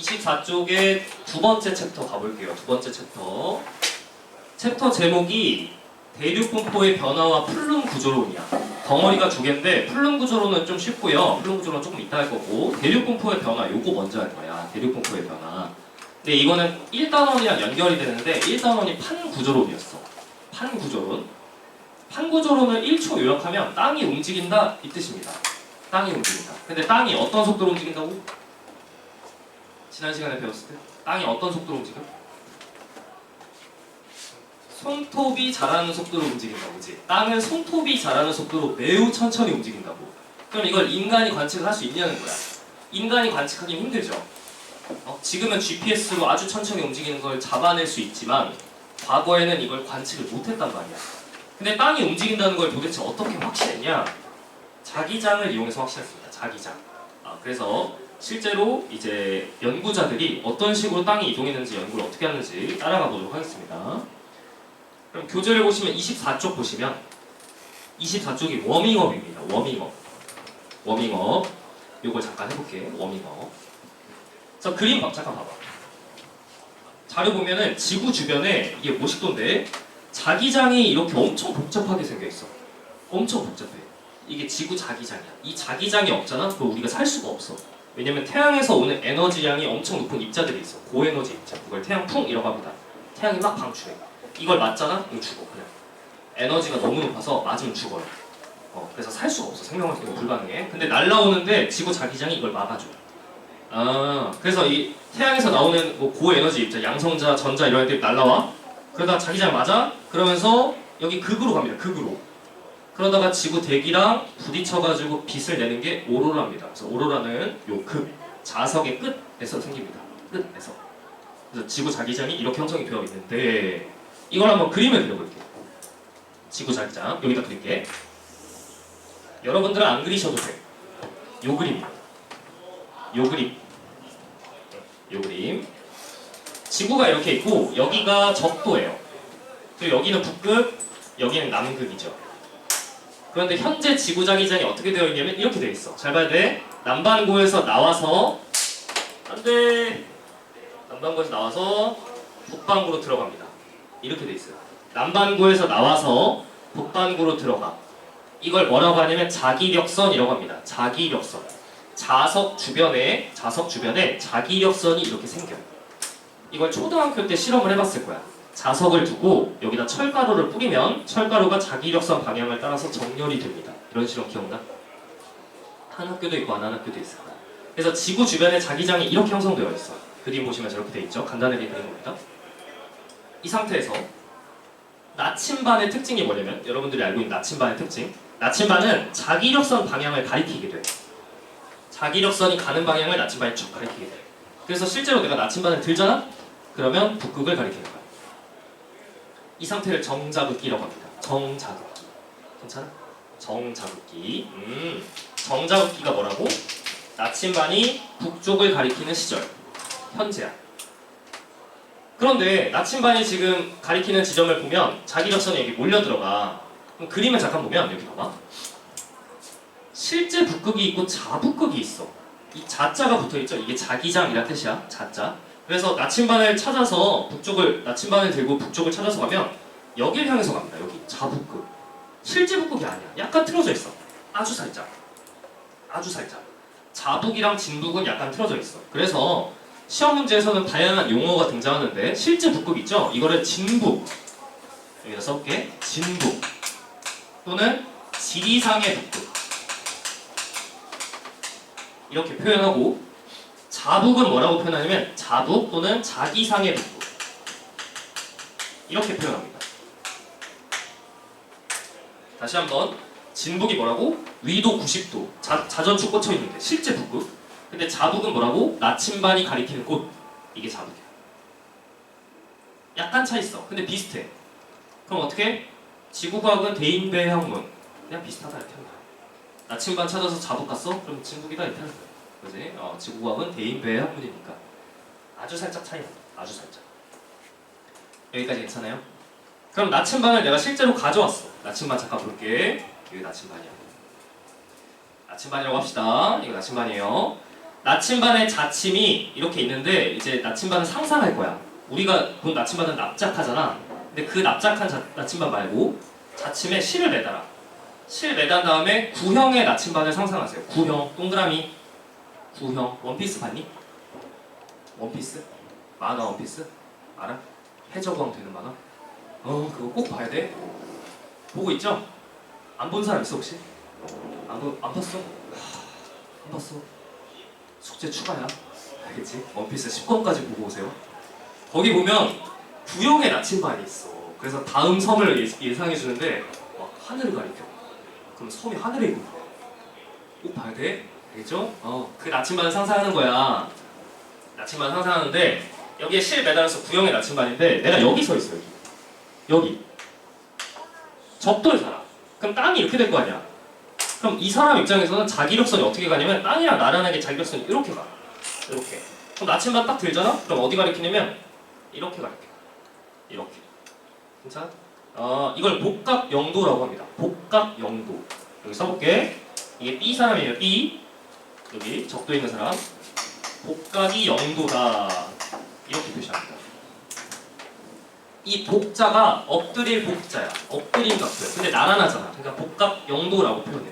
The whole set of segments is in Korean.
24쪽의 두 번째 챕터 가볼게요. 두 번째 챕터. 챕터 제목이 대륙분포의 변화와 플룸 구조론이야. 덩어리가 두 개인데 플룸 구조론은 좀 쉽고요. 플룸 구조론은 조금 이따 할 거고 대륙분포의 변화 요거 먼저 할 거야. 대륙분포의 변화. 근데 이거는 1단원이랑 연결이 되는데 1단원이 판구조론이었어. 판구조론. 판구조론을 1초 요약하면 땅이 움직인다 이 뜻입니다. 땅이 움직인다. 근데 땅이 어떤 속도로 움직인다고? 지난 시간에 배웠을 때 땅이 어떤 속도로 움직여? 손톱이 자라는 속도로 움직인다고, 그지? 땅은 손톱이 자라는 속도로 매우 천천히 움직인다고. 그럼 이걸 인간이 관측을 할 수 있냐는 거야. 인간이 관측하기는 힘들죠. 지금은 GPS로 아주 천천히 움직이는 걸 잡아낼 수 있지만 과거에는 이걸 관측을 못했단 말이야. 근데 땅이 움직인다는 걸 도대체 어떻게 확신했냐? 자기장을 이용해서 확신했습니다. 자기장. 그래서 실제로 이제 연구자들이 어떤 식으로 땅이 이동했는지 연구를 어떻게 하는지 따라가 보도록 하겠습니다. 그럼 교재를 보시면 24쪽 보시면 24쪽이 워밍업입니다. 워밍업. 워밍업. 요걸 잠깐 해볼게. 워밍업. 자, 그림 잠깐 봐봐. 자료 보면은 지구 주변에 이게 모식도인데 자기장이 이렇게 엄청 복잡하게 생겨 있어. 엄청 복잡해. 이게 지구 자기장이야. 이 자기장이 없잖아? 그럼 우리가 살 수가 없어. 왜냐면 태양에서 오는 에너지량이 엄청 높은 입자들이 있어. 고에너지 입자. 그걸 태양풍이라고 합니다. 태양이 막 방출해. 이걸 맞잖아? 이거 죽어 그냥. 에너지가 너무 높아서 맞으면 죽어요. 그래서 살 수가 없어. 생명활동이 불가능해. 근데 날라오는데 지구 자기장이 이걸 막아줘. 그래서 이 태양에서 나오는 뭐 고에너지 입자, 양성자, 전자 이런 애들이 날라와. 그러다가 자기장 맞아? 그러면서 여기 극으로 갑니다. 극으로. 그러다가 지구 대기랑 부딪혀가지고 빛을 내는 게 오로라입니다. 그래서 오로라는 요 극, 자석의 끝에서 생깁니다. 끝에서. 그래서 지구 자기장이 이렇게 형성이 되어 있는데 이걸 한번 그림을 그려볼게요. 지구 자기장 여기다 그릴게. 여러분들은 안 그리셔도 돼. 요 그림. 요 그림. 요 그림. 지구가 이렇게 있고 여기가 적도예요. 그리고 여기는 북극, 여기는 남극이죠. 그런데 현재 지구 자기장이 어떻게 되어 있냐면 이렇게 되어 있어. 잘 봐야 돼. 남반구에서 나와서 안돼. 남반구에서 나와서 북반구로 들어갑니다. 이렇게 되어 있어요. 남반구에서 나와서 북반구로 들어가. 이걸 뭐라고 하냐면 자기력선이라고 합니다. 자기력선. 자석 주변에 자기력선이 이렇게 생겨요. 이걸 초등학교 때 실험을 해봤을 거야. 자석을 두고 여기다 철가루를 뿌리면 철가루가 자기력선 방향을 따라서 정렬이 됩니다. 이런 실험 기억나? 한 학교도 있고 안 한 학교도 있을 거야. 그래서 지구 주변에 자기장이 이렇게 형성되어 있어. 그림 보시면 저렇게 돼 있죠. 간단하게 그린 겁니다. 이 상태에서 나침반의 특징이 뭐냐면 여러분들이 알고 있는 나침반의 특징. 나침반은 자기력선 방향을 가리키게 돼. 자기력선이 가는 방향을 나침반이 쭉 가리키게 돼. 그래서 실제로 내가 나침반을 들잖아? 그러면 북극을 가리키는 거야. 이 상태를 정자극기라고 합니다. 정자극기. 괜찮아? 정자극기. 정자극기가 뭐라고? 나침반이 북쪽을 가리키는 시절. 현재야. 그런데 나침반이 지금 가리키는 지점을 보면 자기력선이 여기 몰려 들어가. 그럼 그림을 잠깐 보면 여기 봐봐. 실제 북극이 있고 자북극이 있어. 이 자자가 붙어있죠? 이게 자기장이란 뜻이야. 자자. 그래서 나침반을 찾아서 나침반을 들고 북쪽을 찾아서 가면 여길 향해서 갑니다. 여기 자북극. 실제 북극이 아니야. 약간 틀어져 있어. 아주 살짝. 아주 살짝. 자북이랑 진북은 약간 틀어져 있어. 그래서 시험 문제에서는 다양한 용어가 등장하는데 실제 북극 있죠? 이거를 진북. 여기다 써볼게. 진북. 또는 지리상의 북극. 이렇게 표현하고 자북은 뭐라고 표현하냐면 자북 또는 자기상의 북극. 이렇게 표현합니다. 다시 한번. 진북이 뭐라고? 위도 90도. 자전축 꽂혀 있는데 실제 북극. 근데 자북은 뭐라고? 나침반이 가리키는 곳. 이게 자북이야. 약간 차 있어. 근데 비슷해. 그럼 어떻게? 지구과학은 대인배 학문. 그냥 비슷하다 이렇게 하는 거야. 나침반 찾아서 자북 갔어? 그럼 진북이다 이렇게 하는 거야. 그지? 지구과학은 대인배 학문이니까. 아주 살짝 차이 납니다. 아주 살짝. 여기까지 괜찮아요? 그럼 나침반을 내가 실제로 가져왔어. 나침반 잠깐 볼게. 여기 나침반이야. 나침반이라고 합시다. 이거 나침반이에요. 나침반의 자침이 이렇게 있는데 이제 나침반을 상상할 거야. 우리가 본 나침반은 납작하잖아. 근데 그 납작한 나침반 말고 자침에 실을 매달아. 실 매단 다음에 구형의 나침반을 상상하세요. 구형, 동그라미, 구형. 원피스 봤니? 원피스? 만화 원피스? 알아? 해적왕 되는 만화? 그거 꼭 봐야 돼. 보고 있죠? 안 본 사람 있어 혹시? 안 봤어? 안 봤어. 숙제 추가야. 알겠지? 원피스 10권까지 보고 오세요. 거기 보면 구형의 나침반이 있어. 그래서 다음 섬을 예상해 주는데 막 하늘을 가리켜. 그럼 섬이 하늘에 있는 거야. 꼭 봐야 돼. 알겠죠? 그 나침반을 상상하는 거야. 나침반 상상하는데 여기에 실 매달아서 구형의 나침반인데 내가 여기 서 있어. 여기. 적도에 살아. 그럼 땅이 이렇게 될 거 아니야. 그럼 이 사람 입장에서는 자기력선이 어떻게 가냐면 땅이랑 나란하게 게 자기력선이 이렇게 가. 이렇게. 그럼 나침반 딱 들잖아? 그럼 어디 가리키냐면 이렇게 가리켜. 이렇게. 괜찮아? 이걸 복각영도라고 합니다. 복각영도. 여기 써볼게. 이게 B 사람이에요. B. 여기 적도에 있는 사람. 복각이 영도다. 이렇게 표시합니다. 이 복자가 엎드릴 복자야. 엎드린 각도야. 근데 나란하잖아. 그러니까 복각영도라고 표현해.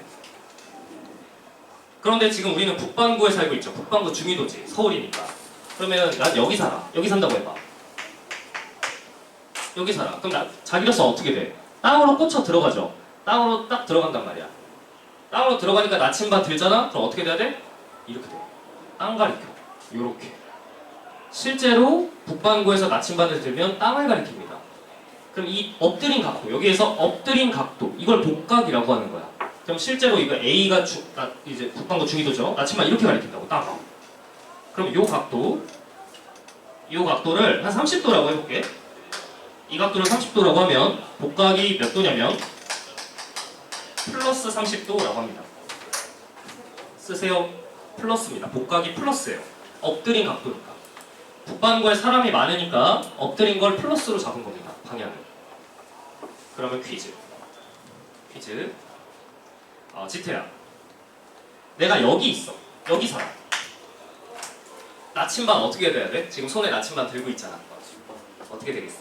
그런데 지금 우리는 북반구에 살고 있죠. 북반구 중위도지. 서울이니까. 그러면 난 여기 살아. 여기 산다고 해봐. 여기 살아. 그럼 자기로서 어떻게 돼? 땅으로 꽂혀 들어가죠. 땅으로 딱 들어간단 말이야. 땅으로 들어가니까 나침반 들잖아? 그럼 어떻게 돼야 돼? 이렇게 돼. 땅 가리켜. 요렇게. 실제로 북반구에서 나침반을 들면 땅을 가리킵니다. 그럼 이 엎드린 각도, 여기에서 엎드린 각도, 이걸 복각이라고 하는 거야. 그럼 실제로 이거 A가 이제 북반구 중위도죠. 나침반 이렇게 가리킨다고, 땅. 그럼 요 각도를 한 30도라고 해볼게. 이 각도를 30도라고 하면 복각이 몇 도냐면 플러스 30도라고 합니다. 쓰세요. 플러스입니다. 복각이 플러스예요. 엎드린 각도니까. 북반구에 사람이 많으니까 엎드린 걸 플러스로 잡은 겁니다. 방향을. 그러면 퀴즈. 지태야. 내가 여기 있어. 여기 살아. 나침반 어떻게 돼야 돼? 지금 손에 나침반 들고 있잖아. 어떻게 되겠어?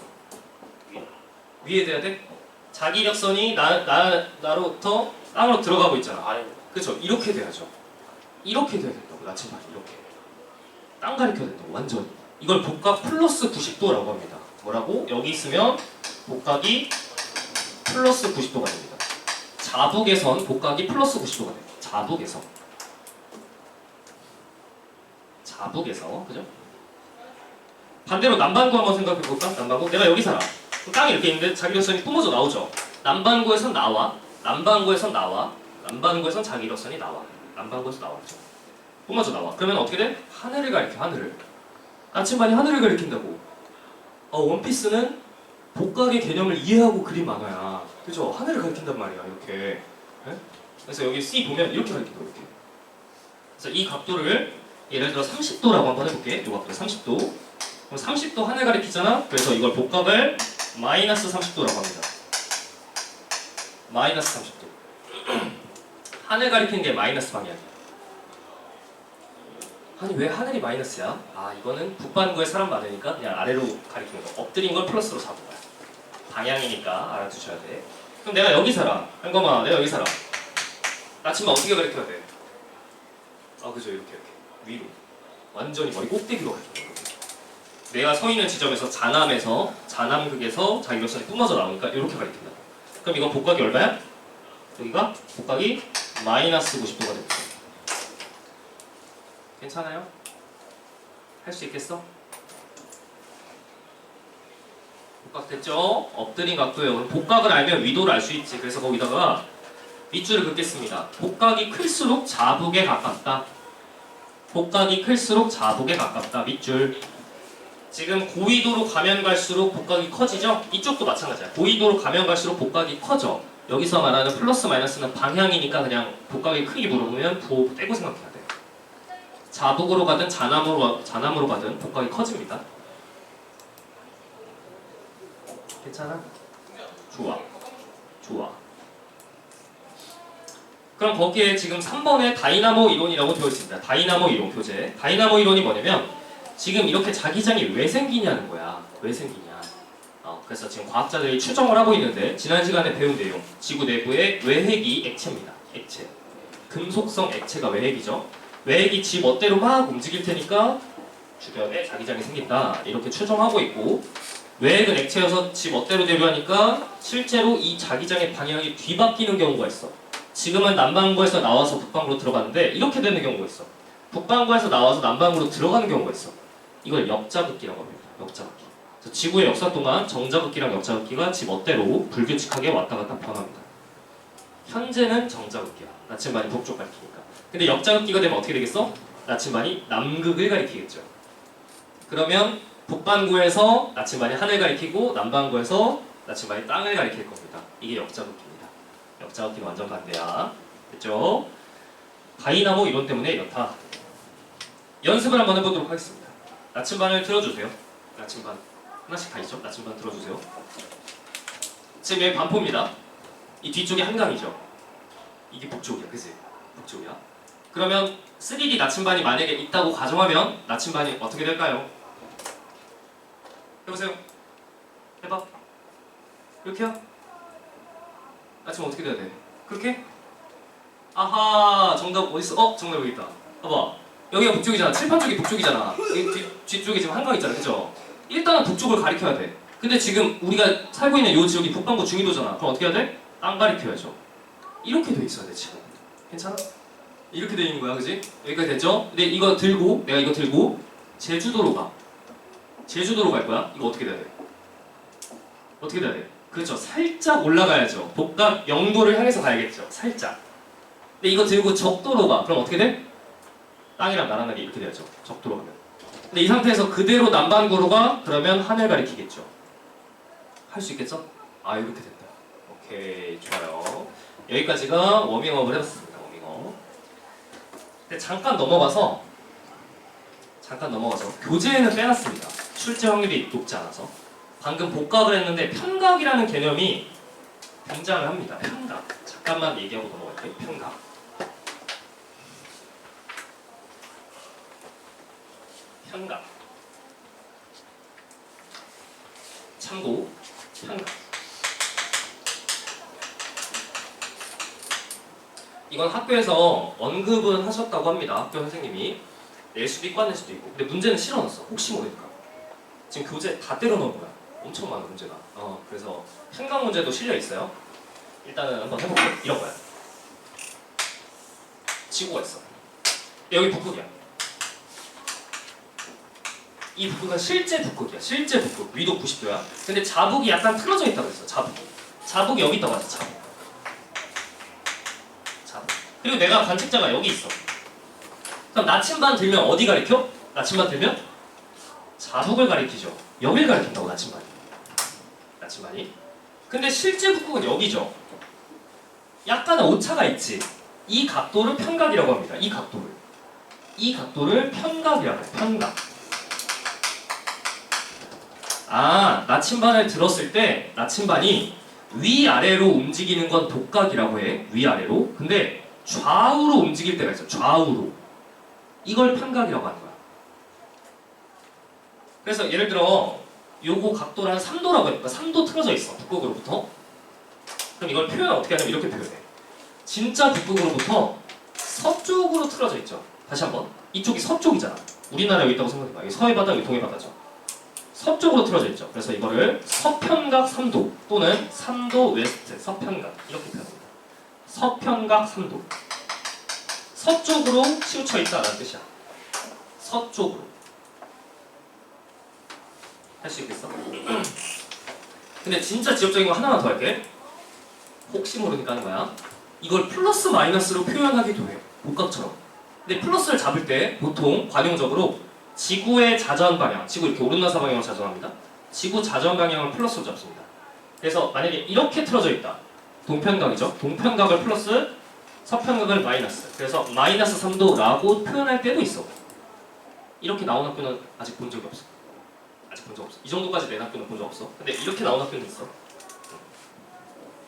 위에 돼야 돼? 자기력선이 나로부터 땅으로 들어가고 있잖아. 그쵸? 이렇게 돼야죠. 이렇게 돼야 된다고. 나침반이 이렇게. 땅 가리켜야 된다고. 완전히. 이걸 복각 플러스 90도라고 합니다. 뭐라고? 여기 있으면 복각이 플러스 90도가 됩니다. 자북에선 복각이 플러스 90도가 됩니다. 자북에서. 그죠? 반대로 남반구 한번 생각해볼까? 남반구? 내가 여기 살아. 땅이 이렇게 있는데 자기력선이 뿜어져 나오죠. 남반구에선 나와. 남반구에선 자기력선이 나와. 남반구에서 나와죠. 뿜어져 나와. 그러면 어떻게 돼? 하늘을 가리켜. 하늘을. 나침반이 하늘을 가리킨다고. 원피스는 복각의 개념을 이해하고 그린 만화야. 그죠? 하늘을 가리킨단 말이야. 이렇게. 네? 그래서 여기 C 보면 이렇게 가리킨다고. 이렇게. 그래서 이 각도를 예를 들어 30도라고 한번 해볼게. 이 각도 30도. 그럼 30도 하늘 가리키잖아. 그래서 이걸 복각을 마이너스 30도라고 합니다. 마이너스 30도. 하늘 가리키는 게 마이너스 방향이야. 아니 왜 하늘이 마이너스야? 이거는 북반구에 사람 많으니까 그냥 아래로 가리키는 거. 엎드린 걸 플러스로 잡은 거야. 방향이니까 알아두셔야 돼. 그럼 내가 여기 살아. 한검아, 내가 여기 살아. 나침반 어떻게 가리켜야 돼? 그죠. 이렇게 위로. 완전히 머리 꼭대기로 가리키는 거야. 내가 서 있는 지점에서 잔암극에서 자기력선이 뿜어져 나오니까 이렇게 가리킨다. 그럼 이건 복각이 얼마야? 여기가 복각이 마이너스 90도가 됩니다. 괜찮아요? 할 수 있겠어? 복각 됐죠? 엎드린 각도예요. 복각을 알면 위도를 알 수 있지. 그래서 거기다가 밑줄을 긋겠습니다. 복각이 클수록 자북에 가깝다. 밑줄. 지금 고위도로 가면 갈수록 복각이 커지죠? 이쪽도 마찬가지야. 고위도로 가면 갈수록 복각이 커져. 여기서 말하는 플러스 마이너스는 방향이니까 그냥 복각의 크기 물어보면 부호 떼고 생각해야 돼. 자북으로 가든 잔암으로 가든 복각이 커집니다. 괜찮아? 좋아. 그럼 거기에 지금 3번에 다이나모 이론이라고 되어 있습니다. 다이나모 이론 교재. 다이나모 이론이 뭐냐면 지금 이렇게 자기장이 왜 생기냐는 거야. 왜 생기냐. 그래서 지금 과학자들이 추정을 하고 있는데 지난 시간에 배운 내용 지구 내부의 외핵이 액체입니다. 액체. 금속성 액체가 외핵이죠. 외핵이 지 멋대로 막 움직일 테니까 주변에 자기장이 생긴다. 이렇게 추정하고 있고 외핵은 액체여서 지 멋대로 대류하니까 실제로 이 자기장의 방향이 뒤바뀌는 경우가 있어. 지금은 남반구에서 나와서 북반구로 들어갔는데 이렇게 되는 경우가 있어. 북반구에서 나와서 남반구로 들어가는 경우가 있어. 이걸 역자극기라고 합니다. 역자극기. 지구의 역사 동안 정자극기랑 역자극기가 지 멋대로 불규칙하게 왔다 갔다 변합니다. 현재는 정자극기야. 나침반이 북쪽 가리키니까. 근데 역자극기가 되면 어떻게 되겠어? 나침반이 남극을 가리키겠죠. 그러면 북반구에서 나침반이 하늘 가리키고 남반구에서 나침반이 땅을 가리킬 겁니다. 이게 역자극기입니다. 역자극기는 완전 반대야. 됐죠? 다이나모 이론 때문에 이렇다. 연습을 한번 해보도록 하겠습니다. 나침반을 틀어주세요. 나침반 하나씩 다 있죠? 나침반 들어주세요. 지금 여기 반포입니다. 이 뒤쪽이 한강이죠. 이게 북쪽이야, 그치? 북쪽이야. 그러면 3D 나침반이 만약에 있다고 가정하면 나침반이 어떻게 될까요? 해보세요. 해봐. 이렇게요? 나침반 어떻게 돼야 돼? 그렇게? 아하, 정답 어딨어? 정답 여기 있다. 봐봐. 여기가 북쪽이잖아. 칠판 쪽이 북쪽이잖아. 여기 뒤쪽에 지금 한강 있잖아, 그죠? 일단은 북쪽을 가리켜야 돼. 근데 지금 우리가 살고 있는 이 지역이 북반구 중위도잖아. 그럼 어떻게 해야 돼? 땅 가리켜야죠. 이렇게 돼 있어야 돼, 지금. 괜찮아? 이렇게 돼 있는 거야, 그지? 여기까지 됐죠? 근데 이거 들고, 내가 이거 들고 제주도로 가. 제주도로 갈 거야. 이거 어떻게 돼야 돼? 어떻게 돼야 돼? 그렇죠. 살짝 올라가야죠. 복각 0도를 향해서 가야겠죠. 살짝. 근데 이거 들고 적도로 가. 그럼 어떻게 돼? 땅이랑 나란하게 이렇게 돼야죠. 적도로 가면. 근데 이 상태에서 그대로 남반구로 가. 그러면 하늘 가리키겠죠. 할 수 있겠죠? 아, 이렇게 된다. 오케이, 좋아요. 여기까지가 워밍업을 해봤습니다. 워밍업. 근데 잠깐 넘어가서 교재에는 빼놨습니다. 출제 확률이 높지 않아서. 방금 복각을 했는데 편각이라는 개념이 등장을 합니다. 편각. 잠깐만 얘기하고 넘어갈게요. 편각. 편각. 참고. 편각. 이건 학교에서 언급은 하셨다고 합니다. 학교 선생님이. 낼 수도 있고 안 낼 수도 있고. 근데 문제는 실어놨어. 혹시 모르니까. 지금 교재 다 때려넣은 거야. 엄청 많은 문제가. 그래서 편각 문제도 실려 있어요. 일단은 한번 해볼게요. 이런 거야. 지구가 있어. 여기 북극이야. 이 북극은 실제 북극이야. 실제 북극. 위도 90도야. 근데 자북이 약간 틀어져 있다고 했어. 자북이 여기 있다고 했어. 자북. 그리고 내가 관측자가 여기 있어. 그럼 나침반 들면 어디 가리켜? 나침반 들면 자북을 가리키죠. 여길 가리킨다고 나침반이. 근데 실제 북극은 여기죠. 약간의 오차가 있지. 이 각도를 편각이라고 합니다. 이 각도를 편각이라고 해요. 편각. 나침반을 들었을 때 나침반이 위아래로 움직이는 건 복각이라고 해. 위아래로. 근데 좌우로 움직일 때가 있어. 좌우로. 이걸 편각이라고 하는 거야. 그래서 예를 들어 요거 각도를 한 3도라고 해볼까? 3도 틀어져 있어. 북극으로부터. 그럼 이걸 표현 어떻게 하냐면 이렇게 표현해. 진짜 북극으로부터 서쪽으로 틀어져 있죠. 다시 한번. 이쪽이 서쪽이잖아. 우리나라 여기 있다고 생각해봐. 여기 서해 바다, 여기 동해 바다죠. 서쪽으로 틀어져 있죠. 그래서 이거를 서편각 3도 또는 3도 웨스트 서편각 이렇게 표현합니다. 서편각 3도. 서쪽으로 치우쳐 있다라는 뜻이야. 서쪽으로. 할 수 있겠어? 근데 진짜 지엽적인 거 하나만 더 할게. 혹시 모르니까 하는 거야. 이걸 플러스 마이너스로 표현하기도 해요. 복각처럼. 근데 플러스를 잡을 때 보통 관용적으로 지구의 자전 방향, 지구 이렇게 오른나사 방향으로 자전합니다. 지구 자전 방향을 플러스로 잡습니다. 그래서 만약에 이렇게 틀어져 있다. 동편각이죠. 동편각을 플러스, 서편각을 마이너스. 그래서 마이너스 3도라고 표현할 때도 있어. 이렇게 나온 학교는 아직 본 적이 없어. 이 정도까지 낸 학교는 본 적 없어. 근데 이렇게 나온 학교는 있어.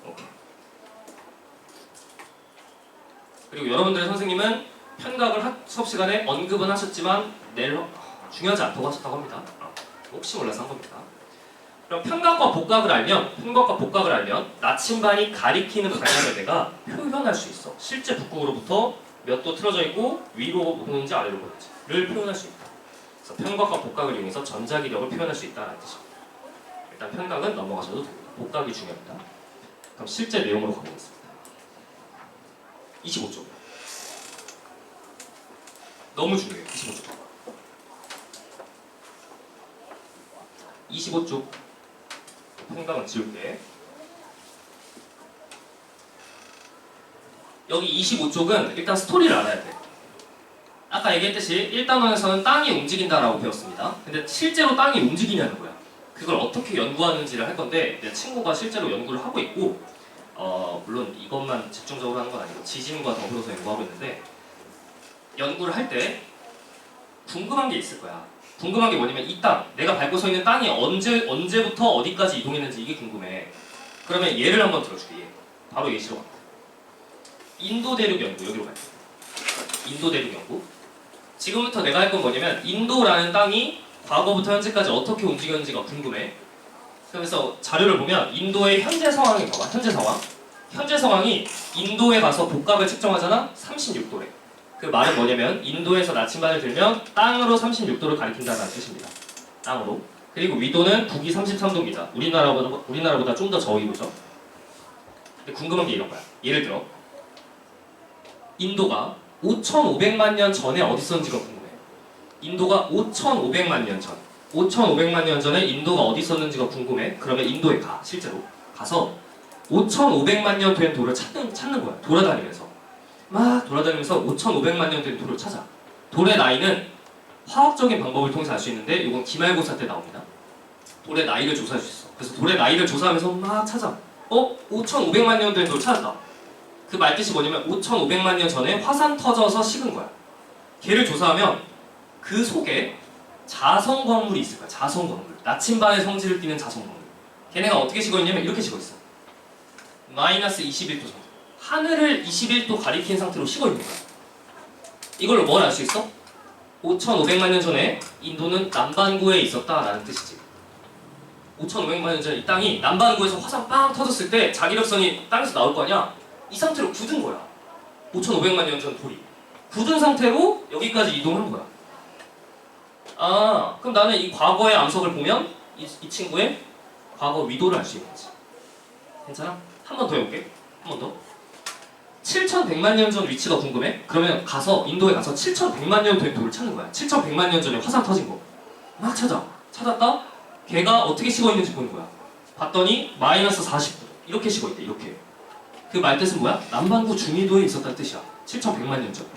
오케이. 그리고 여러분들의 선생님은 편각을 수업 시간에 언급은 하셨지만 중요하지 않다고 하셨다고 합니다. 혹시 몰라서 한 겁니다. 그럼 편각과 복각을 알면 나침반이 가리키는 방향을 내가 표현할 수 있어. 실제 북극으로부터 몇 도 틀어져 있고 위로 보는지 아래로 보는지를 표현할 수 있다. 그래서 편각과 복각을 이용해서 전자기력을 표현할 수 있다는 뜻입니다. 일단 편각은 넘어가셔도 됩니다. 복각이 중요합니다. 그럼 실제 내용으로 가보겠습니다. 25쪽. 너무 중요해요. 25쪽. 25쪽. 편각은 지울게. 여기 25쪽은 일단 스토리를 알아야 돼. 아까 얘기했듯이 1단원에서는 땅이 움직인다라고 배웠습니다. 근데 실제로 땅이 움직이냐는 거야. 그걸 어떻게 연구하는지를 할 건데 내 친구가 실제로 연구를 하고 있고 물론 이것만 집중적으로 하는 건 아니고 지진과 더불어서 연구하고 있는데 연구를 할 때 궁금한 게 있을 거야. 궁금한 게 뭐냐면 이 땅, 내가 밟고 서 있는 땅이 언제부터 어디까지 이동했는지 이게 궁금해. 그러면 얘를 한번 들어줄게. 얘. 바로 예시로 갈게. 인도 대륙 연구 여기로 갈게. 인도 대륙 연구. 지금부터 내가 할 건 뭐냐면 인도라는 땅이 과거부터 현재까지 어떻게 움직였는지가 궁금해. 그래서 자료를 보면 인도의 현재 상황이 봐봐. 현재 상황. 현재 상황이 인도에 가서 복각을 측정하잖아. 36도래. 그 말은 뭐냐면 인도에서 나침반을 들면 땅으로 36도를 가리킨다는 뜻입니다. 땅으로. 그리고 위도는 북위 33도입니다. 우리나라보다 좀 더 저위 보죠. 근데 궁금한 게 이런 거야. 예를 들어 인도가 5,500만 년 전에 어디 있었는지가 궁금해. 인도가 5,500만 년 전. 5,500만 년 전에 인도가 어디 있었는지가 궁금해. 그러면 인도에 가. 실제로 가서 5,500만 년 된 돌을 찾는 거야. 돌아다니면서. 막 돌아다니면서 5,500만 년 된 돌을 찾아. 돌의 나이는 화학적인 방법을 통해서 알 수 있는데 이건 기말고사 때 나옵니다. 돌의 나이를 조사할 수 있어. 그래서 돌의 나이를 조사하면서 막 찾아. 5,500만 년 된 돌 찾았다. 그 말뜻이 뭐냐면 5,500만 년 전에 화산 터져서 식은 거야. 걔를 조사하면 그 속에 자성광물이 있을 거야. 자성광물. 나침반의 성질을 띠는 자성광물. 걔네가 어떻게 식어 있냐면 이렇게 식어 있어. 마이너스 21도 정도. 하늘을 21도 가리킨 상태로 식어 있는 거야. 이걸로 뭘 알 수 있어? 5,500만 년 전에 인도는 남반구에 있었다라는 뜻이지. 5,500만 년 전에 이 땅이 남반구에서 화산 빵 터졌을 때 자기력선이 땅에서 나올 거 아니야? 이 상태로 굳은 거야. 5,500만 년 전 돌이. 굳은 상태로 여기까지 이동한 거야. 그럼 나는 이 과거의 암석을 보면 이 친구의 과거 위도를 알 수 있는 거지. 괜찮아? 한 번 더 해볼게. 한 번 더. 7,100만 년 전 위치가 궁금해? 그러면 인도에 가서 7,100만 년 된 돌을 찾는 거야. 7,100만 년 전에 화산 터진 거. 막 찾았다? 걔가 어떻게 식어 있는지 보는 거야. 봤더니 마이너스 40도. 이렇게 식어 있대. 이렇게. 그 말뜻은 뭐야? 남반구 중위도에 있었다는 뜻이야. 7,100만 년 전.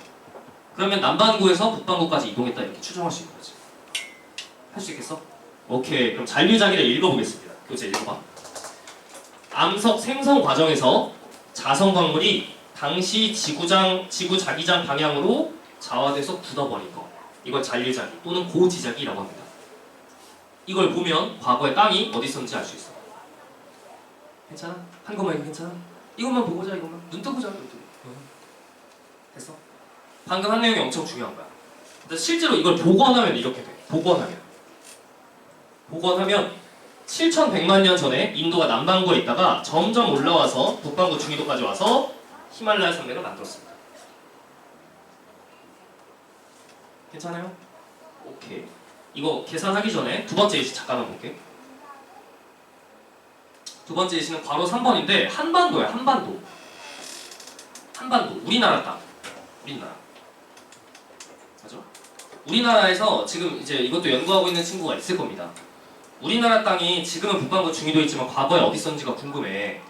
그러면 남반구에서 북반구까지 이동했다. 이렇게 추정할 수 있는 거지. 할 수 있겠어? 오케이. 그럼 잔류자기를 읽어보겠습니다. 교재 읽어봐. 암석 생성 과정에서 자성광물이 당시 지구 자기장 방향으로 자화돼서 굳어버린 거. 이걸 잔류자기 또는 고지자기라고 합니다. 이걸 보면 과거의 땅이 어디 있었는지 알 수 있어. 괜찮아? 한국말 괜찮아? 이것만 보고 자. 이것만 눈 뜨고 자. 됐어? 방금 한 내용이 엄청 중요한 거야. 근데 실제로 이걸 복원하면 이렇게 돼. 복원하면 7,100만 년 전에 인도가 남반구에 있다가 점점 올라와서 북반구 중위도까지 와서 히말라야 산맥을 만들었습니다. 괜찮아요? 오케이. 이거 계산하기 전에 두 번째 예시 잠깐만 볼게. 두 번째 예시는 괄호 3번인데 한반도야. 한반도. 우리나라 땅. 맞죠? 우리나라에서 지금 이제 이것도 연구하고 있는 친구가 있을 겁니다. 우리나라 땅이 지금은 북반구 중위도에 있지만 과거에 어디 있었는지가 궁금해.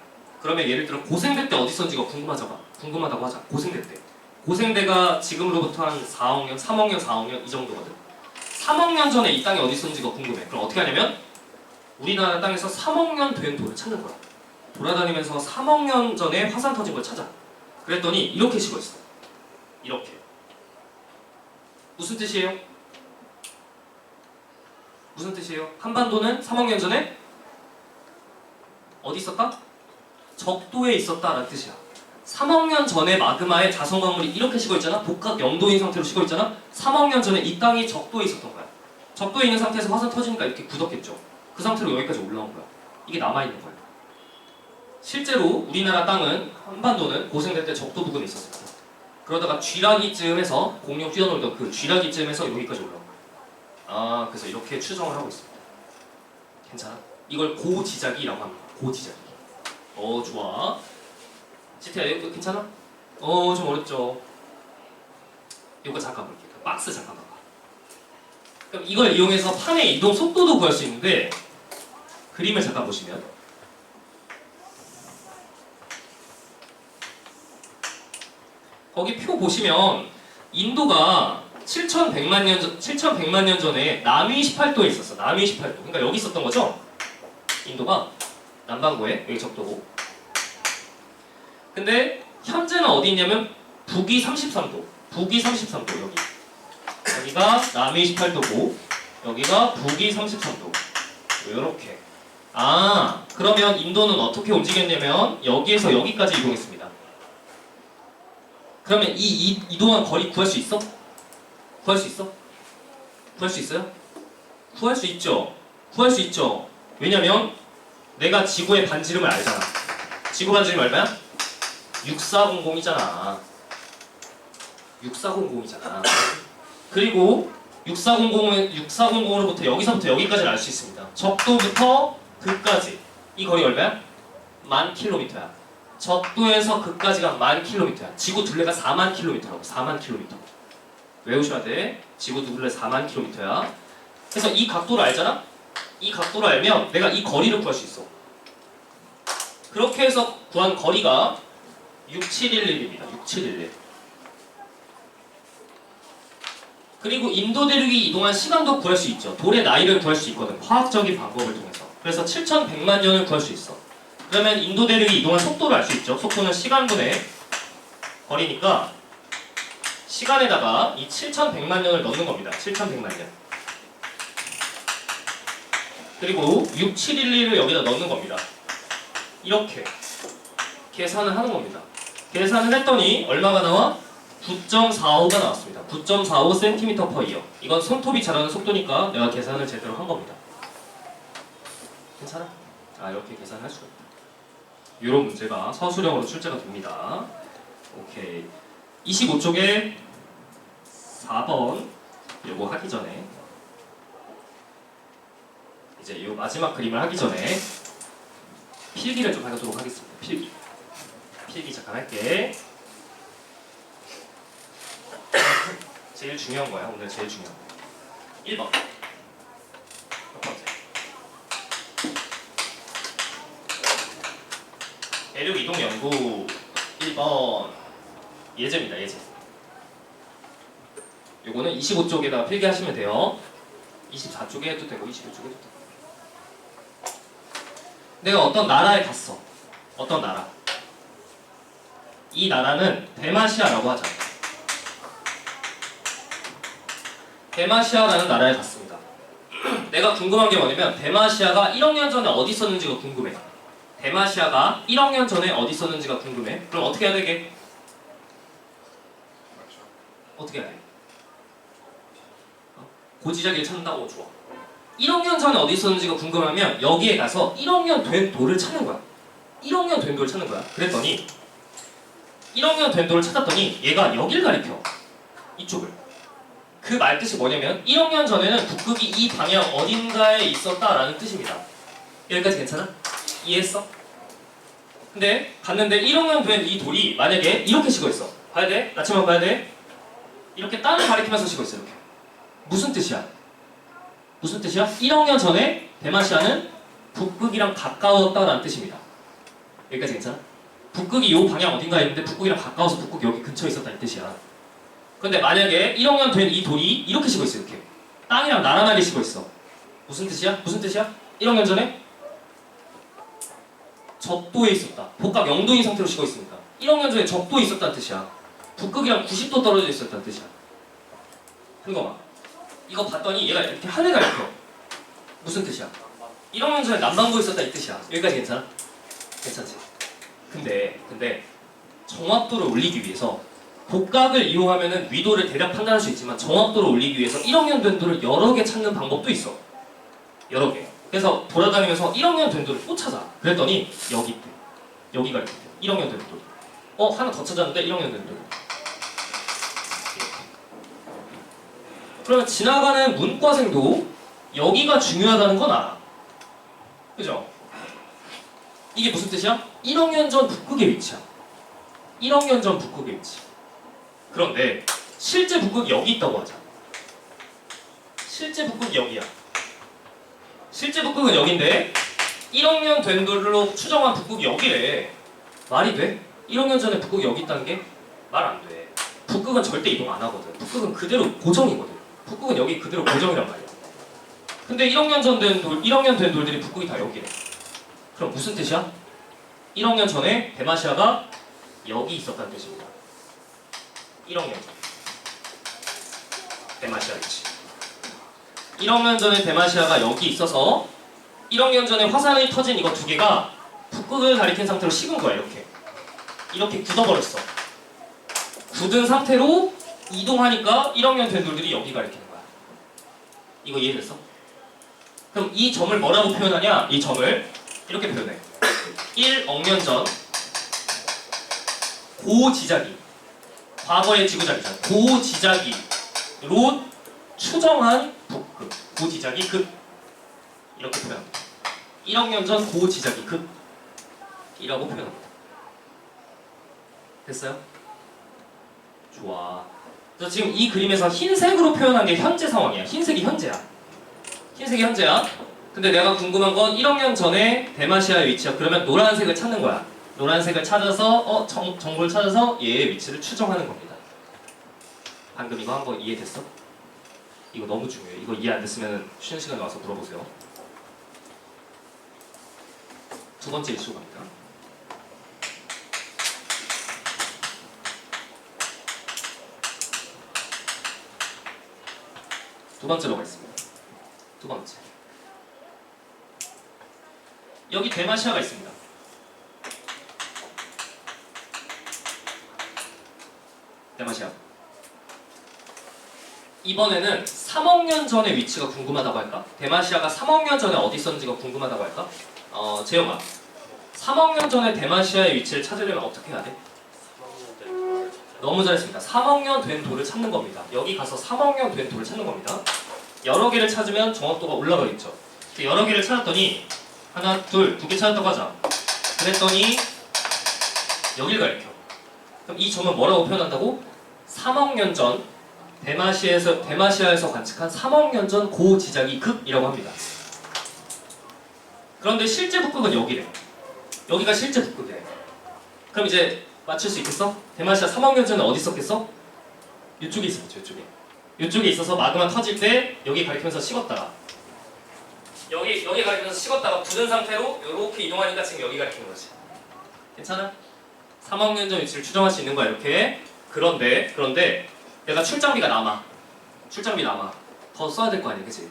그러면 예를 들어 고생대 때 어디 있었는지가 궁금하다고 하자. 고생대 때. 고생대가 지금으로부터 한 4억 년, 3억 년, 4억 년 이 정도거든. 3억 년 전에 이 땅이 어디 있었는지가 궁금해. 그럼 어떻게 하냐면 우리나라 땅에서 3억 년 된 돌을 찾는 거야. 돌아다니면서 3억 년 전에 화산 터진 걸 찾아. 그랬더니 이렇게 식어 있어. 이렇게. 무슨 뜻이에요? 한반도는 3억 년 전에 어디 있었다? 적도에 있었다라는 뜻이야. 3억 년 전에 마그마에 자성광물이 이렇게 식어있잖아. 복각 0도인 상태로 식어있잖아. 3억 년 전에 이 땅이 적도에 있었던 거야. 적도에 있는 상태에서 화산 터지니까 이렇게 굳었겠죠. 그 상태로 여기까지 올라온 거야. 이게 남아있는 거야. 실제로 우리나라 땅은, 한반도는 고생될 때 적도 부근에 있었습니다. 그러다가 쥐라기쯤에서 공룡 뛰어놀던 그 쥐라기쯤에서 여기까지 올라온 거야. 아, 그래서 이렇게 추정을 하고 있습니다. 괜찮아? 이걸 고지자기라고 합니다. 고지자기. 좋아. 지태야, 이거 괜찮아? 좀 어렵죠? 이거 잠깐 볼게요. 박스 잠깐 봐봐. 그럼 이걸 이용해서 판의 이동 속도도 구할 수 있는데, 그림을 잠깐 보시면 거기 표 보시면 인도가 7,100만 년 전에 남위 18도에 있었어. 남위 18도. 그러니까 여기 있었던 거죠? 인도가 남반구에 여기 적도고. 근데 현재는 어디 있냐면 북위 33도. 북위 33도 여기. 여기가 남위 18도고 여기가 북위 33도. 이렇게. 아, 그러면 인도는 어떻게 움직였냐면 여기에서 여기까지 이동했습니다. 그러면 이 이동한 거리 구할 수 있어? 구할 수 있어? 구할 수 있어요? 구할 수 있죠. 구할 수 있죠. 왜냐면 내가 지구의 반지름을 알잖아. 지구 반지름 얼마야? 6400이잖아. 6400이잖아. 그리고 6400으로부터 여기서부터 여기까지를 알 수 있습니다. 적도부터 극까지 이 거리 얼마야? 10,000km야. 적도에서 극까지가 10,000km야. 지구 둘레가 40,000km라고. 40,000km. 외우셔야 돼. 지구 둘레 40,000km야. 그래서 이 각도를 알잖아? 이 각도를 알면 내가 이 거리를 구할 수 있어. 그렇게 해서 구한 거리가 6711입니다. 6711. 그리고 인도 대륙이 이동한 시간도 구할 수 있죠. 돌의 나이를 구할 수 있거든. 화학적인 방법을 통해서. 그래서 7,100만 년을 구할 수 있어. 그러면 인도 대륙이 이동한 속도를 알 수 있죠. 속도는 시간분의 거리니까 시간에다가 이 7,100만 년을 넣는 겁니다. 7,100만 년. 그리고 6711을 여기다 넣는 겁니다. 이렇게 계산을 하는 겁니다. 계산을 했더니 얼마가 나와? 9.45가 나왔습니다. 9.45cm/year. 이건 손톱이 자라는 속도니까 내가 계산을 제대로 한 겁니다. 괜찮아? 이렇게 계산할 수가 있다. 이런 문제가 서술형으로 출제가 됩니다. 오케이. 25쪽에 4번 요거 하기 전에 이제 요 마지막 그림을 하기 전에 필기를 좀 하도록 하겠습니다. 필기 잠깐 할게. 제일 중요한 거야. 오늘 제일 중요한 거. 1번. 첫 번째. 대륙 이동 연구 1번. 예제입니다. 예제. 요거는 25쪽에다 필기하시면 돼요. 24쪽에 해도 되고 25쪽에 해도 되고. 내가 어떤 나라에 갔어. 어떤 나라. 이 나라는 대마시아라고 하자. 대마시아라는 나라에 갔습니다. 내가 궁금한 게 뭐냐면 대마시아가 1억 년 전에 어디 있었는지가 궁금해. 대마시아가 1억 년 전에 어디 있었는지가 궁금해. 그럼 어떻게 해야 되게? 어떻게 해야 돼? 고지자기를 찾는다고? 좋아. 1억 년 전에 어디 있었는지가 궁금하면 여기에 가서 1억 년 된 돌을 찾는 거야. 1억 년 된 돌을 찾는 거야. 그랬더니 1억 년 된 돌을 찾았더니 얘가 여길 가리켜. 이쪽을. 그 말뜻이 뭐냐면 1억 년 전에는 북극이 이 방향 어딘가에 있었다라는 뜻입니다. 여기까지 괜찮아? 이해했어? 근데 갔는데 1억 년 된 이 돌이 만약에 이렇게 식어있어. 봐야 돼? 나침반 봐야 돼? 이렇게 땅을 가리키면서 식어있어. 이렇게. 무슨 뜻이야? 무슨 뜻이야? 1억 년 전에 대마시아는 북극이랑 가까웠다라는 뜻입니다. 여기까지 괜찮아? 북극이 요 방향 어딘가에 있는데 북극이랑 가까워서 북극 여기 근처에 있었다는 뜻이야. 근데 만약에 1억 년 된 이 돌이 이렇게 식어있어. 이렇게. 땅이랑 나란하게 식어있어. 무슨 뜻이야? 무슨 뜻이야? 1억 년 전에? 적도에 있었다. 복각 0도인 상태로 식어있으니까 1억 년 전에 적도에 있었다는 뜻이야. 북극이랑 90도 떨어져 있었다는 뜻이야. 한거봐. 이거 봤더니 얘가 이렇게 하늘가 이렇게. 무슨 뜻이야? 1억 년 전에 남반구에 있었다 이 뜻이야. 여기까지 괜찮아? 괜찮지? 근데 정확도를 올리기 위해서 복각을 이용하면은 위도를 대략 판단할 수 있지만 정확도를 올리기 위해서 1억년 된도를 여러 개 찾는 방법도 있어. 여러 개. 그래서 돌아다니면서 1억년 된도를 또 찾아. 그랬더니 여기 있대. 여기가 있대. 1억년 된도. 하나 더 찾았는데 1억년 된도. 그러면 지나가는 문과생도 여기가 중요하다는 건 알아. 그죠? 이게 무슨 뜻이야? 1억년 전 북극의 위치야. 1억년 전 북극의 위치. 그런데 실제 북극이 여기 있다고 하자. 실제 북극이 여기야. 실제 북극은 여긴데 1억년 된 돌로 추정한 북극이 여기래. 말이 돼? 1억년 전에 북극이 여기 있다는 게 말 안 돼. 북극은 절대 이동 안 하거든. 북극은 그대로 고정이거든. 북극은 여기 그대로 고정이란 말이야. 근데 1억년 전 된 돌, 1억년 된 돌들이 북극이 다 여기래. 그럼 무슨 뜻이야? 1억년 전에 대마시아가 여기 있었다는 뜻입니다. 1억년 전. 대마시아 위치. 1억년 전에 대마시아가 여기 있어서 1억년 전에 화산이 터진 이거 두 개가 북극을 가리킨 상태로 식은 거야. 이렇게 굳어버렸어. 굳은 상태로 이동하니까 1억년 된 돌들이 여기 가리키는 거야. 이거 이해됐어? 그럼 이 점을 뭐라고 표현하냐? 이 점을 이렇게 표현해. 1억년 전 고지자기, 과거의 지구자기잖아. 고지자기로 추정한 북극, 고지자기 극 이렇게 표현합니다. 1억년 전 고지자기 극이라고 표현합니다. 됐어요? 좋아. 그래서 지금 이 그림에서 흰색으로 표현한 게 현재 상황이야. 흰색이 현재야. 흰색이 현재야. 근데 내가 궁금한 건 1억년 전에 대마시아의 위치야. 그러면 노란색을 찾는 거야. 노란색을 찾아서 정보를 찾아서 얘의 위치를 추정하는 겁니다. 방금 이거 한 거 이해됐어? 이거 너무 중요해. 이거 이해 안 됐으면 쉬는 시간에 와서 물어보세요. 두 번째 이슈 갑니다. 두 번째로 가겠습니다. 두 번째. 여기 대마시아가 있습니다. 대마시아. 이번에는 3억 년 전의 위치가 궁금하다고 할까? 대마시아가 3억 년 전에 어디 있었는지가 궁금하다고 할까? 재영아. 3억 년 전에 대마시아의 위치를 찾으려면 어떻게 해야 돼? 너무 잘했습니다. 3억 년 된 돌을 찾는 겁니다. 여기 가서 3억 년 된 돌을 찾는 겁니다. 여러 개를 찾으면 정확도가 올라가겠죠. 여러 개를 찾았더니 하나, 둘, 두 개 찾았다고 하자. 그랬더니 여길 가리켜. 그럼 이 점은 뭐라고 표현한다고? 3억 년 전 대마시아에서 관측한 3억 년 전 고지자기 극이라고 합니다. 그런데 실제 북극은 여기래. 여기가 실제 북극이래. 그럼 이제 맞출 수 있겠어? 대마시아 3억 년 전에 어디 있었겠어? 이쪽에 있었겠죠. 이쪽에 있어서 마그마 터질 때 여기 가리키면서 식었다가 여기 가리키면서 식었다가 굳은 상태로 이렇게 이동하니까 지금 여기 가리키는 거지. 괜찮아? 3억 년 전 위치를 추정할 수 있는 거야. 이렇게. 그런데 내가 출장비 남아. 더 써야 될 거 아니야, 그치?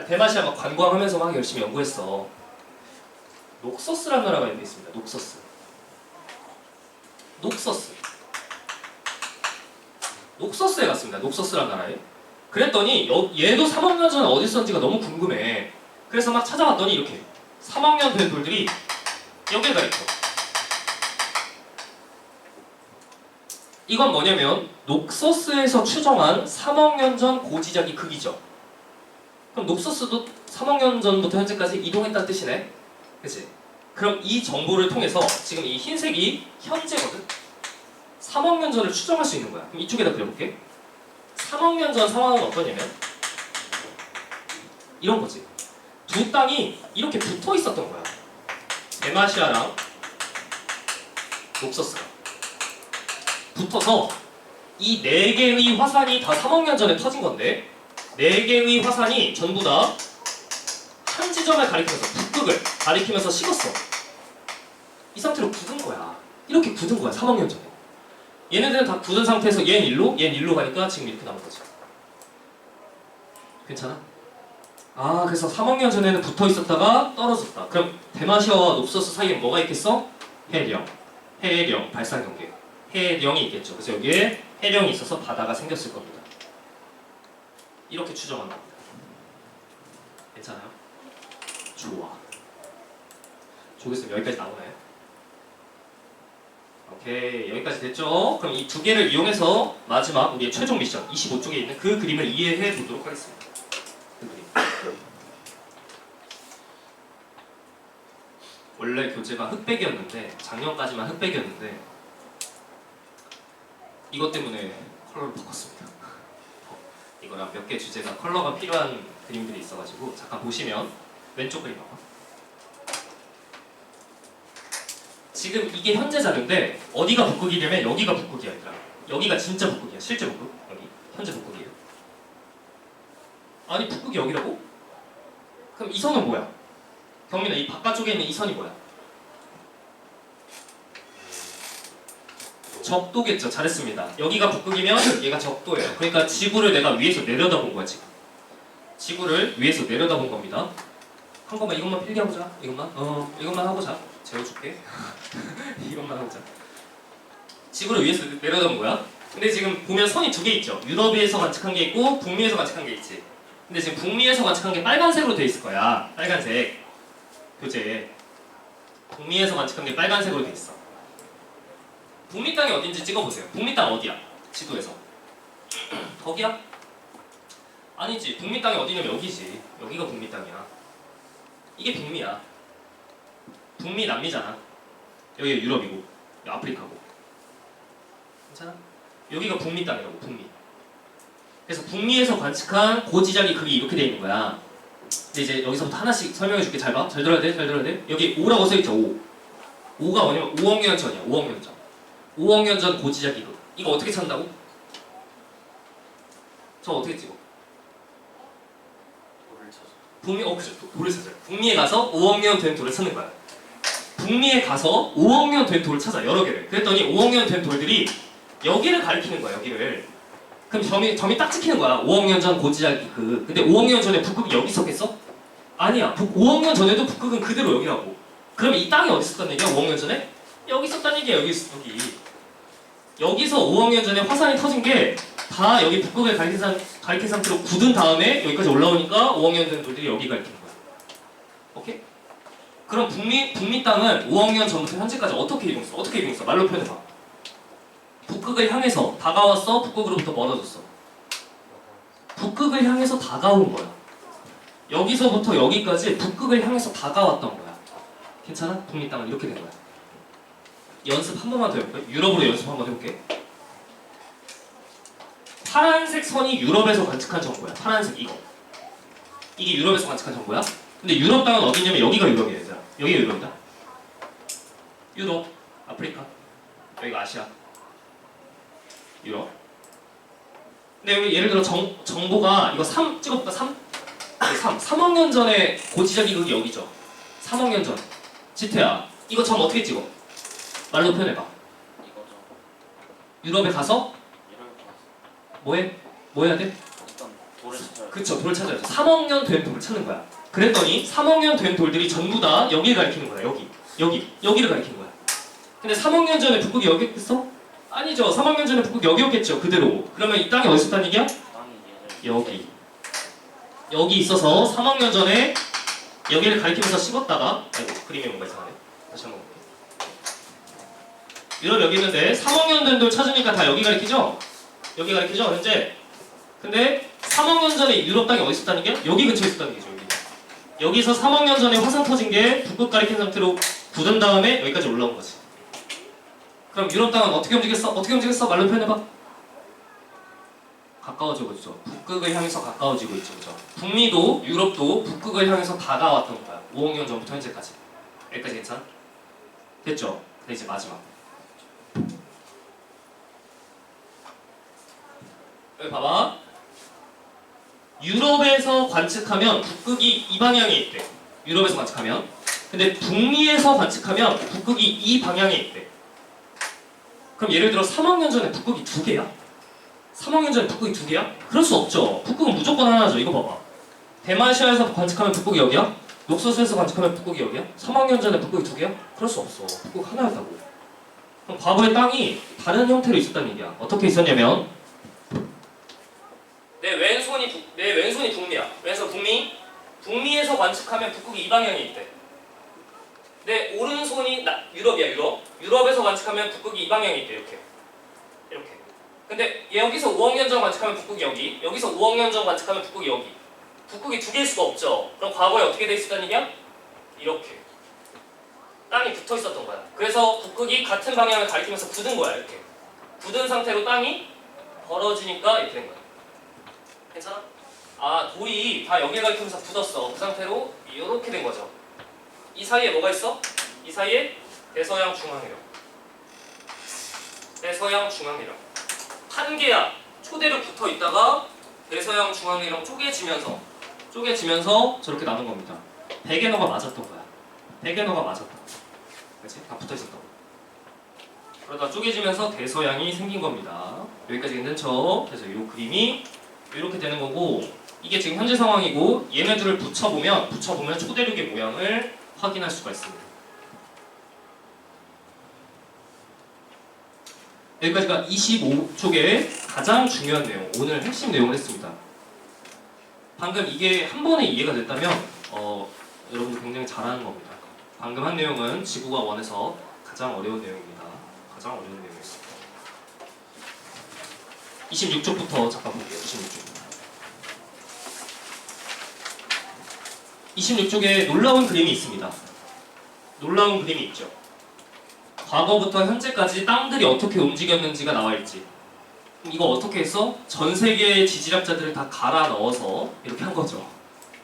대마시아 막 관광하면서 막 열심히 연구했어. 녹서스라는 나라가 있습니다. 녹서스에 갔습니다. 녹서스라는 나라에. 그랬더니 얘도 3억 년 전에 어디 있었는지가 너무 궁금해. 그래서 막 찾아봤더니 이렇게 3억 년 된 돌들이 여기에 가리켜. 이건 뭐냐면 녹서스에서 추정한 3억 년 전 고지자기 극이죠. 그럼 녹서스도 3억 년 전부터 현재까지 이동했다는 뜻이네. 그치? 그럼 이 정보를 통해서 지금 이 흰색이 현재거든? 3억 년 전을 추정할 수 있는 거야. 그럼 이쪽에다 그려볼게. 3억 년 전 상황은 어떠냐면 이런 거지. 두 땅이 이렇게 붙어 있었던 거야. 대마시아랑 녹서스가 붙어서 이 네 개의 화산이 다 3억 년 전에 터진 건데 네 개의 화산이 전부 다 한 지점을 가리키면서 북극을 가리키면서 식었어. 이 상태로 굳은 거야. 이렇게 굳은 거야. 3억 년 전에. 얘네들은 다 굳은 상태에서 얘는 일로 가니까 지금 이렇게 남은 거지. 괜찮아? 그래서 3억 년 전에는 붙어 있었다가 떨어졌다. 그럼 대마시아와 녹서스 사이에 뭐가 있겠어? 해령 발산 경계. 해령이 있겠죠. 그래서 여기에 해령이 있어서 바다가 생겼을 겁니다. 이렇게 추정한다. 괜찮아요? 좋아. 좋겠습니다. 여기까지 나오나요? 오케이, 여기까지 됐죠? 그럼 이 두 개를 이용해서 마지막 우리의 최종 미션 25쪽에 있는 그 그림을 이해해 보도록 하겠습니다. 그 그림. 원래 교재가 흑백이었는데 작년까지만 흑백이었는데 이것 때문에 컬러를 바꿨습니다. 이거랑 몇 개 주제가 컬러가 필요한 그림들이 있어가지고 잠깐 보시면 왼쪽 그림 봐봐. 지금 이게 현재 자료인데 어디가 북극이냐면 여기가 북극이야 얘들아. 여기가 진짜 북극이야. 실제 북극. 여기 현재 북극이에요. 아니 북극이 여기라고? 그럼 이 선은 뭐야? 경민아 이 바깥쪽에 있는 이 선이 뭐야? 적도겠죠. 잘했습니다. 여기가 북극이면 얘가 적도예요. 그러니까 지구를 내가 위에서 내려다본 거야 지금. 지구를 위에서 내려다본 겁니다. 한 번만 이것만 필기해보자. 이것만 하고자. 재워줄게. 이것만 하고자. 지구를 위에서 내려다본 거야. 근데 지금 보면 선이 두 개 있죠. 유럽에서 관측한 게 있고 북미에서 관측한 게 있지. 근데 지금 북미에서 관측한 게 빨간색으로 돼 있을 거야. 빨간색. 교재에. 북미에서 관측한 게 빨간색으로 돼 있어. 북미 땅이 어딘지 찍어보세요. 북미 땅 어디야? 지도에서. 거기야? 아니지. 북미 땅이 어디냐면 여기지. 여기가 북미 땅이야. 이게 북미야. 북미 남미잖아. 여기가 유럽이고 여기 아프리카고. 괜찮아? 여기가 북미 땅이라고. 북미. 그래서 북미에서 관측한 고지작이 그게 이렇게 돼 있는 거야. 근데 이제 여기서부터 하나씩 설명해 줄게. 잘 봐. 잘 들어야 돼. 잘 들어야 돼. 여기 5라고 써있죠. 5. 5가 뭐냐면 5억 년 전이야. 5억 년 전. 5억 년 전 고지작 이거. 이거 어떻게 찾는다고? 저 어떻게 찍어? 돌을 찾아. 그죠. 돌을 찾아요. 북미에 가서 5억 년 된 돌을 찾는 거야. 북미에 가서 5억 년 된 돌을 찾아. 여러 개를. 그랬더니 5억 년 된 돌들이 여기를 가리키는 거야. 여기를. 그럼 점이 딱 찍히는 거야. 5억 년 전 고지작이 그. 근데 5억 년 전에 북극이 여기 있었겠어? 아니야. 5억 년 전에도 북극은 그대로 여기라고. 그럼 이 땅이 어디 있었단 얘기야? 5억 년 전에? 여기 있었단 얘기야. 여기. 여기서 5억 년 전에 화산이 터진 게 다 여기 북극을 가리킨 상태로 굳은 다음에 여기까지 올라오니까 5억 년 된 돌들이 여기 가리키는 거야. 오케이? 그럼 북미 땅은 5억 년 전부터 현재까지 어떻게 이동했어? 어떻게 이동했어? 말로 표현해봐. 북극을 향해서 다가왔어? 북극으로부터 멀어졌어? 북극을 향해서 다가온 거야. 여기서부터 여기까지 북극을 향해서 다가왔던 거야. 괜찮아? 북미 땅은 이렇게 된 거야. 연습 한 번만 더 해볼까요? 유럽으로 연습 한 번 해볼게. 파란색 선이 유럽에서 관측한 정보야. 파란색 이거. 이게 유럽에서 관측한 정보야. 근데 유럽 땅은 어디냐면 여기가 유럽이야. 얘들아. 여기가 유럽이다. 유럽, 아프리카, 여기가 아시아, 유럽. 근데 여기 예를 들어 정보가 이거 3 찍어볼까? 3? 3억 년 전에 고지적이 그게 여기죠. 3억 년 전. 지태야, 이거 점 어떻게 찍어? 말로 표현해봐. 이거죠. 유럽에 가서 이럴 것 같아. 뭐해? 뭐 해야 돼? 일단 돌을 찾아야 돼. 그쵸, 돌을 찾아야죠. 3억 년 된 돌을 찾는 거야. 그랬더니 3억 년 된 돌들이 전부 다 여기를 가리키는 거야. 여기를 가리키는 거야. 근데 3억 년 전에 북극이 여기였어? 아니죠. 3억 년 전에 북극 여기였겠죠. 그대로. 그러면 이 땅이 어디 있었다는 얘기야? 땅이 얘를 여기 있어서 3억 년 전에 여기를 가리키면서 씹었다가 아이고 그림이 뭔가 이상하네. 다시 한번 볼게요. 유럽 여기 있는데 3억 년 된 돌 찾으니까 다 여기 가리키죠? 여기 가리키죠? 현재. 근데 3억 년 전에 유럽 땅이 어디 있었다는 게? 여기 근처에 있었다는 얘기죠. 여기서 3억 년 전에 화산 터진 게 북극 가리킨 상태로 굳은 다음에 여기까지 올라온 거지. 그럼 유럽 땅은 어떻게 움직였어? 어떻게 움직였어? 말로 표현해봐. 가까워지고 있죠. 북극을 향해서 가까워지고 있죠. 그죠? 북미도 유럽도 북극을 향해서 다가왔던 거야. 5억 년 전부터 현재까지. 여기까지 괜찮아? 됐죠? 근데 이제 마지막. 여기 봐봐. 유럽에서 관측하면 북극이 이 방향에 있대. 유럽에서 관측하면. 근데 북미에서 관측하면 북극이 이 방향에 있대. 그럼 예를 들어 3억 년 전에 북극이 두 개야? 3억 년 전에 북극이 두 개야? 그럴 수 없죠. 북극은 무조건 하나죠. 이거 봐봐. 대마시아에서 관측하면 북극이 여기야? 녹소수에서 관측하면 북극이 여기야? 3억 년 전에 북극이 두 개야? 그럴 수 없어. 북극 하나였다고. 그럼 과거의 땅이 다른 형태로 있었다는 얘기야. 어떻게 있었냐면 내 왼손이 북미야. 왼손 북미. 북미에서 관측하면 북극이 이 방향에 있대. 내 오른손이 유럽이야, 유럽. 유럽에서 관측하면 북극이 이 방향에 있대, 이렇게. 이렇게. 근데 여기서 5억 년 전 관측하면 북극이 여기. 여기서 5억 년 전 관측하면 북극이 여기. 북극이 두 개일 수가 없죠. 그럼 과거에 어떻게 돼 있었다는 얘기야? 이렇게. 땅이 붙어 있었던 거야. 그래서 북극이 같은 방향을 가리키면서 굳은 거야, 이렇게. 굳은 상태로 땅이 벌어지니까 이렇게 된 거야. 괜찮아? 아, 돌이 다 여기를 가리키면서 굳었어. 그 상태로 이렇게 된 거죠. 이 사이에 뭐가 있어? 이 사이에 대서양 중앙이력. 대서양 중앙이력. 판계야. 초대로 붙어 있다가 대서양 중앙이력 쪼개지면서 저렇게 나눈 겁니다. 베게너가 맞았던 거야. 베게너가 맞았다. 그렇지? 다 붙어 있었다고. 그러다 쪼개지면서 대서양이 생긴 겁니다. 여기까지 괜찮죠? 그래서 이 그림이 이렇게 되는 거고, 이게 지금 현재 상황이고, 얘네들을 붙여보면 초대륙의 모양을 확인할 수가 있습니다. 여기까지가 25쪽의 가장 중요한 내용, 오늘 핵심 내용을 했습니다. 방금 이게 한 번에 이해가 됐다면 여러분들 굉장히 잘하는 겁니다. 방금 한 내용은 지구가 원에서 가장 어려운 내용입니다. 가장 어려운 내용이었습니다. 26쪽부터 잠깐 볼게요. 26쪽에 놀라운 그림이 있습니다. 놀라운 그림이 있죠. 과거부터 현재까지 땅들이 어떻게 움직였는지가 나와 있지. 이거 어떻게 했어? 전 세계의 지질학자들을 다 갈아 넣어서 이렇게 한 거죠.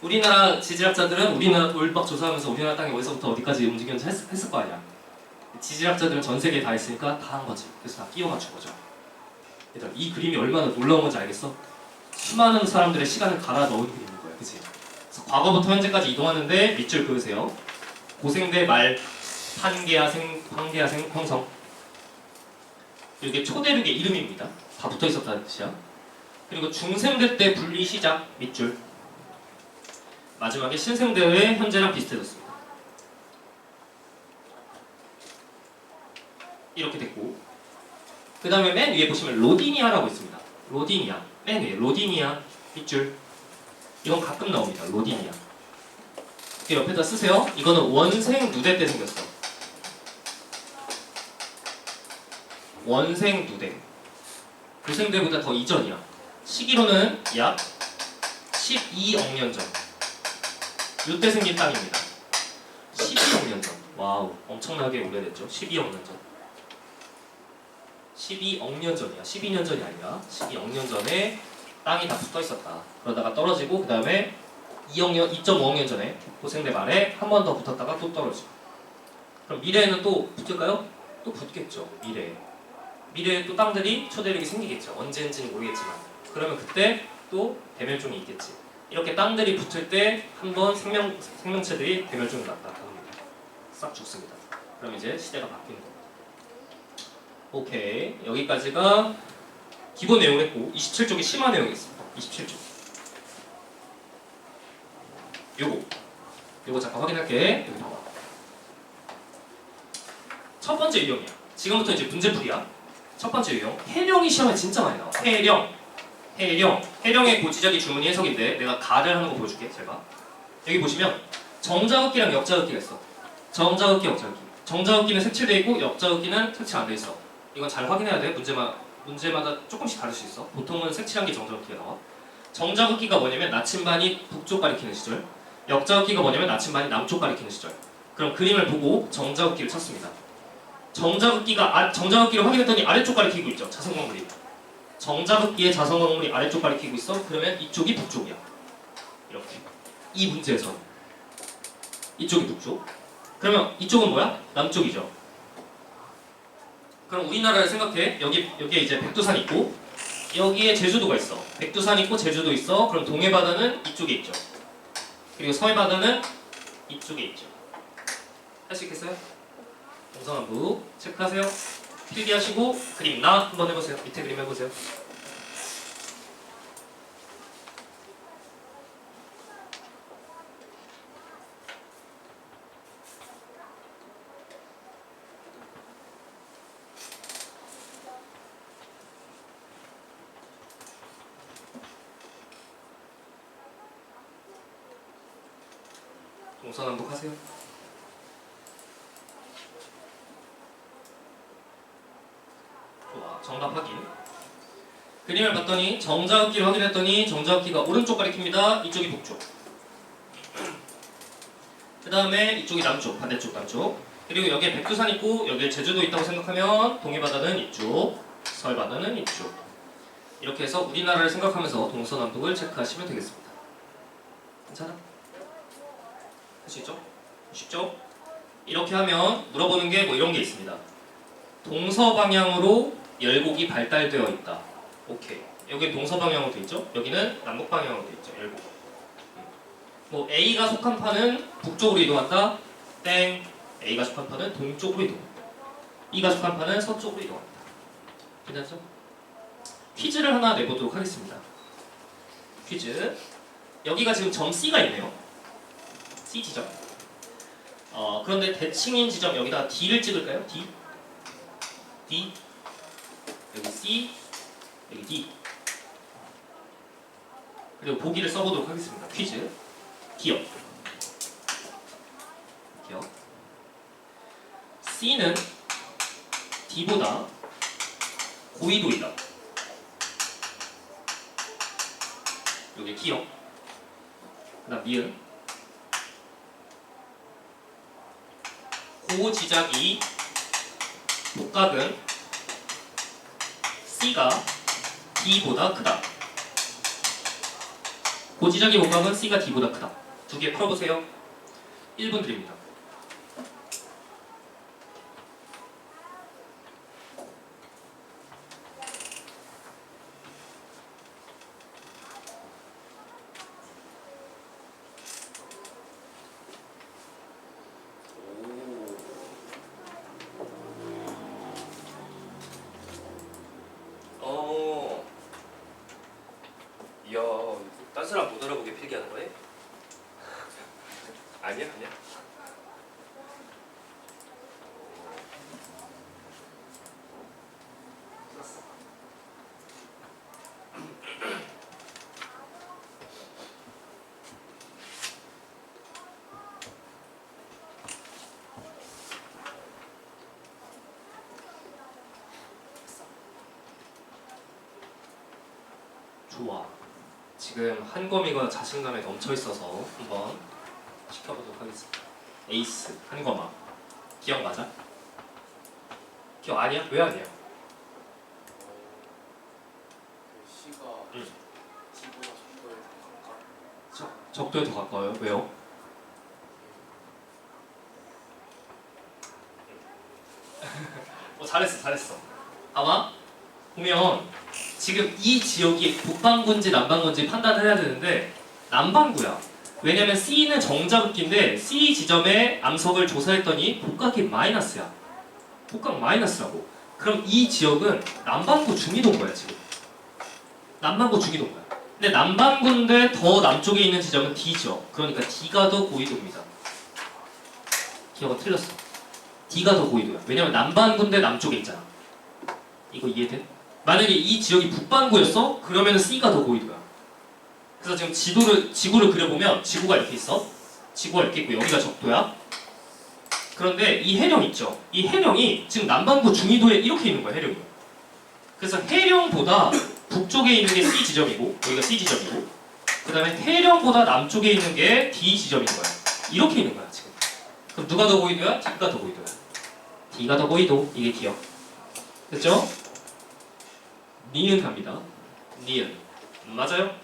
우리나라 지질학자들은 우리나라 돌박 조사하면서 우리나라 땅이 어디서부터 어디까지 움직였는지 했을 거 아니야. 지질학자들은 전 세계에 다 있으니까 다 한 거지. 그래서 다 끼워 맞춘 거죠. 얘들아, 이 그림이 얼마나 놀라운 건지 알겠어? 수많은 사람들의 시간을 갈아 넣은 그림인 거야, 그치? 그래서 과거부터 현재까지 이동하는데 밑줄 그으세요. 고생대 말 판계하생 형성. 이게 초대륙의 이름입니다. 다 붙어 있었다는 뜻이야. 그리고 중생대 때 분리 시작 밑줄. 마지막에 신생대의 현재랑 비슷해졌습니다. 이렇게 됐고, 그 다음에 맨 위에 보시면 로디니아라고 있습니다. 로디니아 맨 위에 로디니아 밑줄. 이건 가끔 나옵니다. 로디니아. 그 옆에다 쓰세요. 이거는 원생 누대 때 생겼어. 원생 누대. 고생대보다 더 이전이야. 시기로는 약 12억 년 전. 이때 생긴 땅입니다. 12억 년 전. 와우, 엄청나게 오래됐죠. 12억 년 전. 12억 년 전이야. 12년 전이 아니라 12억 년 전에 땅이 다 붙어 있었다. 그러다가 떨어지고 그 다음에 2.5억 년 전에 고생대 말에 한 번 더 붙었다가 또 떨어지고. 그럼 미래에는 또 붙을까요? 또 붙겠죠. 미래에 또 땅들이 초대륙이 생기겠죠. 언제인지는 모르겠지만. 그러면 그때 또 대멸종이 있겠지. 이렇게 땅들이 붙을 때 한 번 생명체들이 대멸종을 낳다. 싹 죽습니다. 그럼 이제 시대가 바뀌는 겁니다. 오케이, 여기까지가 기본 내용을 했고 27쪽이 심화 내용이 있습니다. 27쪽. 요거 잠깐 확인할게. 여기 봐봐. 첫 번째 유형이야. 지금부터 이제 문제풀이야. 첫 번째 유형. 해령이 시험에 진짜 많이 나와. 해령의 고지적인 주문이 해석인데 내가 가를 하는 거 보여줄게. 잘 봐. 여기 보시면 정자극기랑 역자극기가 있어. 정자극기, 역자극기. 정자극기는 색칠돼 있고 역자극기는 색칠 안 돼 있어. 이건 잘 확인해야 돼. 문제마다 조금씩 다를 수 있어. 보통은 색칠한 게 정자극기가 나와. 정자극기가 뭐냐면 나침반이 북쪽 가리키는 시절. 역자극기가 뭐냐면 나침반이 남쪽 가리키는 시절. 그럼 그림을 보고 정자극기를 찾습니다. 정자극기를 확인했더니 아래쪽 가리키고 있죠. 자성광물이. 정자극기의 자성광물이 아래쪽 가리키고 있어. 그러면 이쪽이 북쪽이야. 이렇게. 이 문제에서 이쪽이 북쪽. 그러면 이쪽은 뭐야? 남쪽이죠. 그럼 우리나라를 생각해. 여기에 이제 백두산 있고 여기에 제주도가 있어. 백두산 있고 제주도 있어. 그럼 동해 바다는 이쪽에 있죠. 그리고 서해 바다는 이쪽에 있죠. 할 수 있겠어요? 동서남북 체크하세요. 필기하시고 그림 나 한번 해보세요. 밑에 그림 해보세요. 동서남북 하세요. 좋아. 정답 확인. 그림을 봤더니 정자긋기를 확인했더니 정자긋기가 오른쪽 가리킵니다. 이쪽이 북쪽. 그 다음에 이쪽이 남쪽, 반대쪽 남쪽. 그리고 여기에 백두산 있고 여기에 제주도 있다고 생각하면 동해바다는 이쪽, 서해바다는 이쪽. 이렇게 해서 우리나라를 생각하면서 동서남북을 체크하시면 되겠습니다. 괜찮아? 할 수 있죠? 쉽죠? 이렇게 하면 물어보는 게 뭐 이런 게 있습니다. 동서방향으로 열곡이 발달되어 있다. 오케이. 여기 동서방향으로 돼 있죠? 여기는 남북방향으로 돼 있죠. 열곡. 뭐 A가 속한 판은 북쪽으로 이동한다. 땡. A가 속한 판은 동쪽으로 이동한다. B가 속한 판은 서쪽으로 이동한다. 괜찮죠? 퀴즈를 하나 내보도록 하겠습니다. 퀴즈. 여기가 지금 점 C가 있네요. C 지점. 그런데 대칭인 지점 여기다 D를 찍을까요? D. D. 여기 C. 여기 D. 그리고 보기를 써보도록 하겠습니다. 퀴즈. 기억. 기억. C는 D보다 고緯도이다. 여기 기억. 그다음 미음. 고지짝이 복각은 C가 D보다 크다. 고지짝이 복각은 C가 D보다 크다. 두 개 풀어보세요. 1분 드립니다. 이야, 딴 사람 못 알아보게 필기하는 거예요? 아니야. 좋아. 지금 한검이가 자신감에 넘쳐 있어서 한번 시켜보도록 하겠습니다. 에이스 한검아. 기억 맞아? 기억 아니야? 왜 아니야? C가 응. D보다 속도에 더 가까. 적도에 더 가까워요. 왜요? 잘했어. 아마 보면 지금 이 지역이 북반구인지 남반구인지 판단을 해야 되는데 남반구야. 왜냐면 C는 정자극기인데 C 지점에 암석을 조사했더니 복각이 마이너스야. 복각 마이너스라고. 그럼 이 지역은 남반구 중이동거야 지금. 남반구 중이동거야. 근데 남반구인데 더 남쪽에 있는 지점은 D죠. 그러니까 D가 더 고緯도입니다. 기억은 틀렸어. D가 더 고緯도야. 왜냐면 남반구인데 남쪽에 있잖아. 이거 이해돼? 만약에 이 지역이 북반구였어? 그러면 C가 더 고緯도야. 그래서 지금 지구를 그려보면 지구가 이렇게 있어. 지구가 이렇게 있고 여기가 적도야. 그런데 이 해령 있죠? 이 해령이 지금 남반구 중위도에 이렇게 있는 거야, 해령이. 그래서 해령보다 북쪽에 있는 게 C 지점이고 여기가 C 지점이고 그 다음에 해령보다 남쪽에 있는 게 D 지점인 거야. 이렇게 있는 거야, 지금. 그럼 누가 더 고緯도야? D가 더 고緯도야. D가 더 고緯도. 이게 기억. 됐죠? 니은 갑니다. 니은. 맞아요?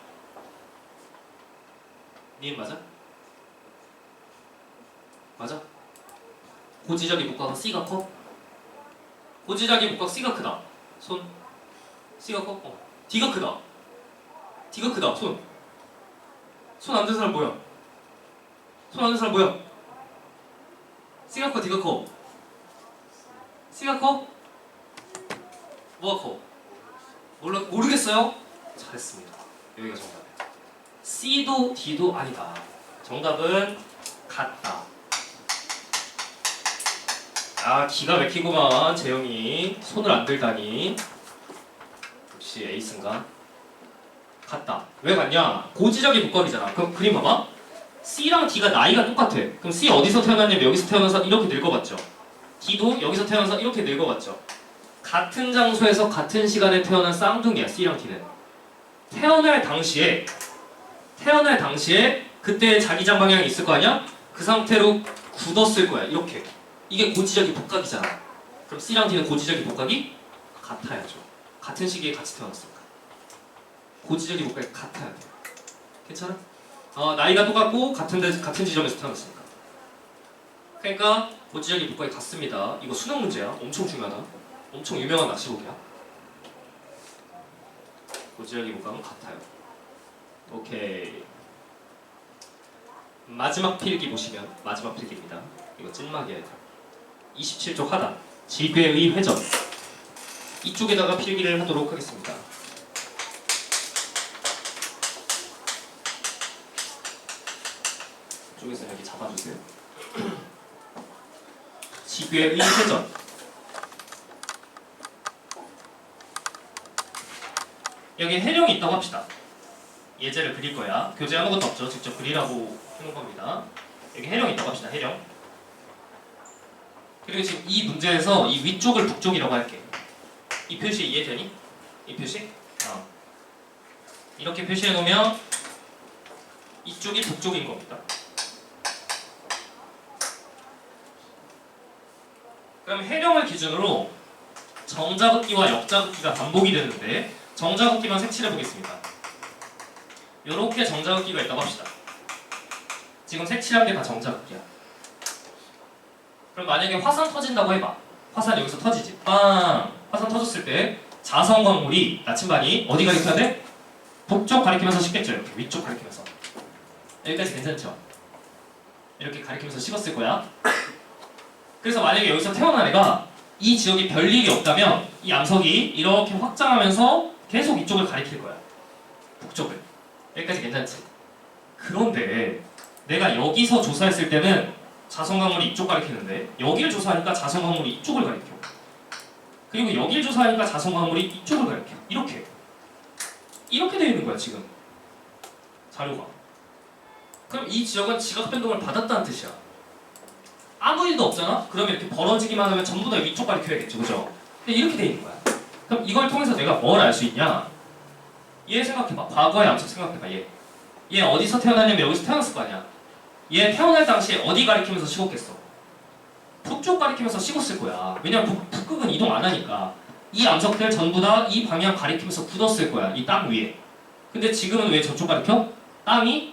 니은 맞아? 맞아? 고지적인 복각은 C가 커? 고지적인 복각 C가 크다. 손. C가 커? D가 크다. D가 크다. 손. 손 안 든 사람 뭐야? 손 안 든 사람 뭐야? C가 커? D가 커? C가 커? 뭐가 커? 모르겠어요? 잘했습니다. 여기가 정답이에요. C도 D도 아니다. 정답은 같다. 아, 기가 막히구만. 재영이 손을 안 들다니. 역시 에이스인가? 같다. 왜 같냐? 고지적인 복각이잖아. 그럼 그림 봐봐. C랑 D가 나이가 똑같아. 그럼 C 어디서 태어났냐면 여기서 태어나서 이렇게 늙어봤죠. D도 여기서 태어나서 이렇게 늙어봤죠. 같은 장소에서 같은 시간에 태어난 쌍둥이야. C랑 D는. 태어날 당시에 그때 자기장 방향이 있을 거 아니야? 그 상태로 굳었을 거야. 이렇게. 이게 고지적인 복각이잖아. 그럼 C랑 D는 고지적인 복각이 같아야죠. 같은 시기에 같이 태어났으니까. 고지적인 복각이 같아야 돼. 괜찮아? 나이가 똑같고 같은 지점에서 태어났으니까. 그러니까 고지적인 복각이 같습니다. 이거 수능 문제야. 엄청 중요하다. 엄청 유명한 낚시복이야. 고지적인 복각은 같아요. 오케이. 마지막 필기 보시면 마지막 필기입니다. 이거 찐막이야. 27쪽 하단 지괴의 회전 이쪽에다가 필기를 하도록 하겠습니다. 이쪽에서 이렇게 잡아주세요. 지괴의 회전 여기 해령이 있다고 합시다. 예제를 그릴 거야. 교재 아무것도 없죠. 직접 그리라고 해놓은 겁니다. 여기 해령이 있다고 합시다. 해령. 그리고 지금 이 문제에서 이 위쪽을 북쪽이라고 할게. 이 표시 이해되니? 이 표시? 이렇게 표시해 놓으면 이쪽이 북쪽인 겁니다. 그럼 해령을 기준으로 정자긋기와 역자긋기가 반복이 되는데 정자긋기만 색칠해 보겠습니다. 요렇게 정자긋기가 있다고 합시다. 지금 색칠한 게 다 정자긋기야. 그럼 만약에 화산 터진다고 해봐. 화산 여기서 터지지. 빵! 화산 터졌을 때 자성 광물이 나침반이 어디 가리켜야 돼? 북쪽 가리키면서 식겠죠. 이렇게 위쪽 가리키면서. 여기까지 괜찮죠? 이렇게 가리키면서 식었을 거야. 그래서 만약에 여기서 태어난 애가 이 지역이 별일이 없다면 이 암석이 이렇게 확장하면서 계속 이쪽을 가리킬 거야. 북쪽을. 여기까지 괜찮지? 그런데 내가 여기서 조사했을 때는 자성광물이 이쪽 가리키는데 여기를 조사하니까 자성광물이 이쪽을 가리켜. 그리고 여기를 조사하니까 자성광물이 이쪽을 가리켜. 이렇게 되어 있는 거야 지금 자료가. 그럼 이 지역은 지각 변동을 받았다는 뜻이야. 아무 일도 없잖아? 그러면 이렇게 벌어지기만 하면 전부 다 위쪽 가리켜야겠죠. 그죠? 근데 이렇게 되어 있는 거야. 그럼 이걸 통해서 내가 뭘 알 수 있냐? 얘 생각해봐. 과거의 암석 생각해봐. 얘 어디서 태어났냐면 여기서 태어났을 거 아니야. 얘 태어날 당시에 어디 가리키면서 식었겠어? 북쪽 가리키면서 식었을 거야. 왜냐면 북극은 이동 안 하니까. 이 암석들 전부 다 이 방향 가리키면서 굳었을 거야. 이 땅 위에. 근데 지금은 왜 저쪽 가리켜? 땅이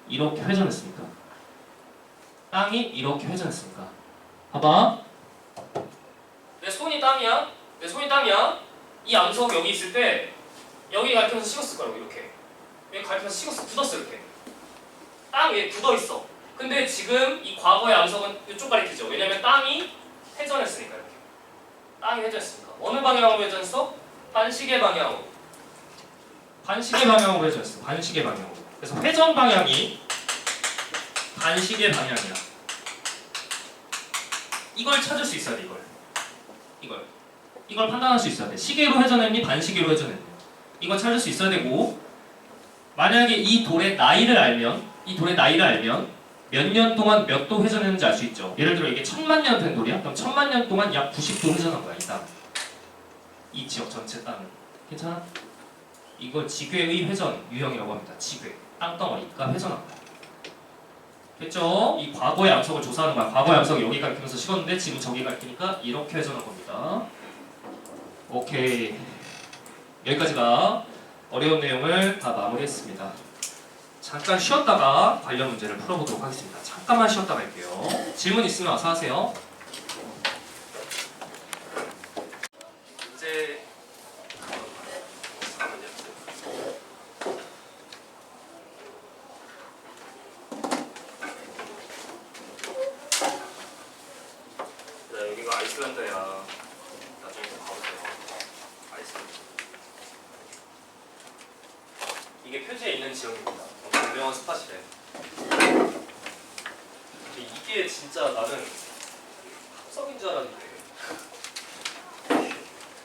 이렇게 회전했으니까. 땅이 이렇게 회전했으니까. 봐봐. 내 손이 땅이야. 이 암석 여기 있을 때 여기 가리키면서 식었을 거라고. 이렇게. 여기 가리키면서 식었어. 굳었어. 이렇게. 땅 위에 굳어있어. 근데 지금 이 과거의 암석은 이쪽 가리키죠. 왜냐면 땅이 회전했으니까. 이렇게. 땅이 회전했으니까. 어느 방향으로 회전했어? 반시계 방향으로. 반시계 방향으로 회전했어. 반시계 방향으로. 그래서 회전 방향이 반시계 방향이야. 이걸 찾을 수 있어야 돼. 이걸 판단할 수 있어야 돼. 시계로 회전했니? 반시계로 회전했니? 이걸 찾을 수 있어야 되고, 만약에 이 돌의 나이를 알면 몇 년 동안 몇 도 회전했는지 알 수 있죠. 예를 들어 이게 1000만 년 된 돌이야? 그럼 1000만 년 동안 약 90도 회전한 거야. 이 땅. 이 지역 전체 땅은. 괜찮아? 이걸 지괴의 회전 유형이라고 합니다. 지괴. 땅덩어리가 회전한 거야. 됐죠? 이 과거의 암석을 조사하는 거야. 과거의 암석이 여기 가리키면서 식었는데 지금 저기 가리키니까 이렇게 회전한 겁니다. 오케이. 여기까지가 어려운 내용을 다 마무리했습니다. 잠깐 쉬었다가 관련 문제를 풀어보도록 하겠습니다. 잠깐만 쉬었다 갈게요. 질문 있으면 와서 하세요. 문제 네, 여기가 아이슬란드야. 나중에 좀 가보세요. 아이슬란드. 이게 표지에 있는 지역입니다. 엄청 유명한 스팟이래. 근데 이게 진짜 나는 합성인 줄 알았는데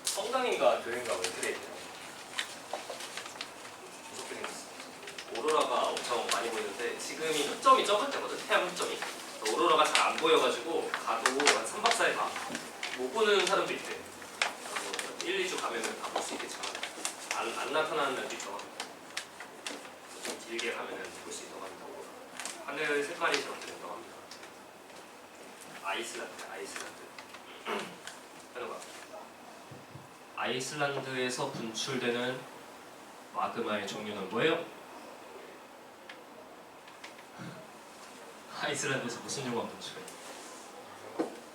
성당인가 교회인가 왜 이렇게 돼 있냐. 무섭게 생겼어. 오로라가 엄청 많이 보이는데 지금이 흑점이 적을 때거든. 태양 흑점이. 오로라가 잘 안 보여가지고 가도 한 3박 4일 못 보는 사람도 있대. 1, 2주 가면은 다 볼 수 있겠지만 안 나타나는 날도 있다고 합니다. 좀 길게 가면은 볼 수 있다고 합니다. 오로라. 하늘 색깔이 저렇게 된다고 합니다. 아이슬란드. 현우가 아이슬란드에서 분출되는 마그마의 종류는 뭐예요? 아이슬란드에서 무슨 용암 분출해?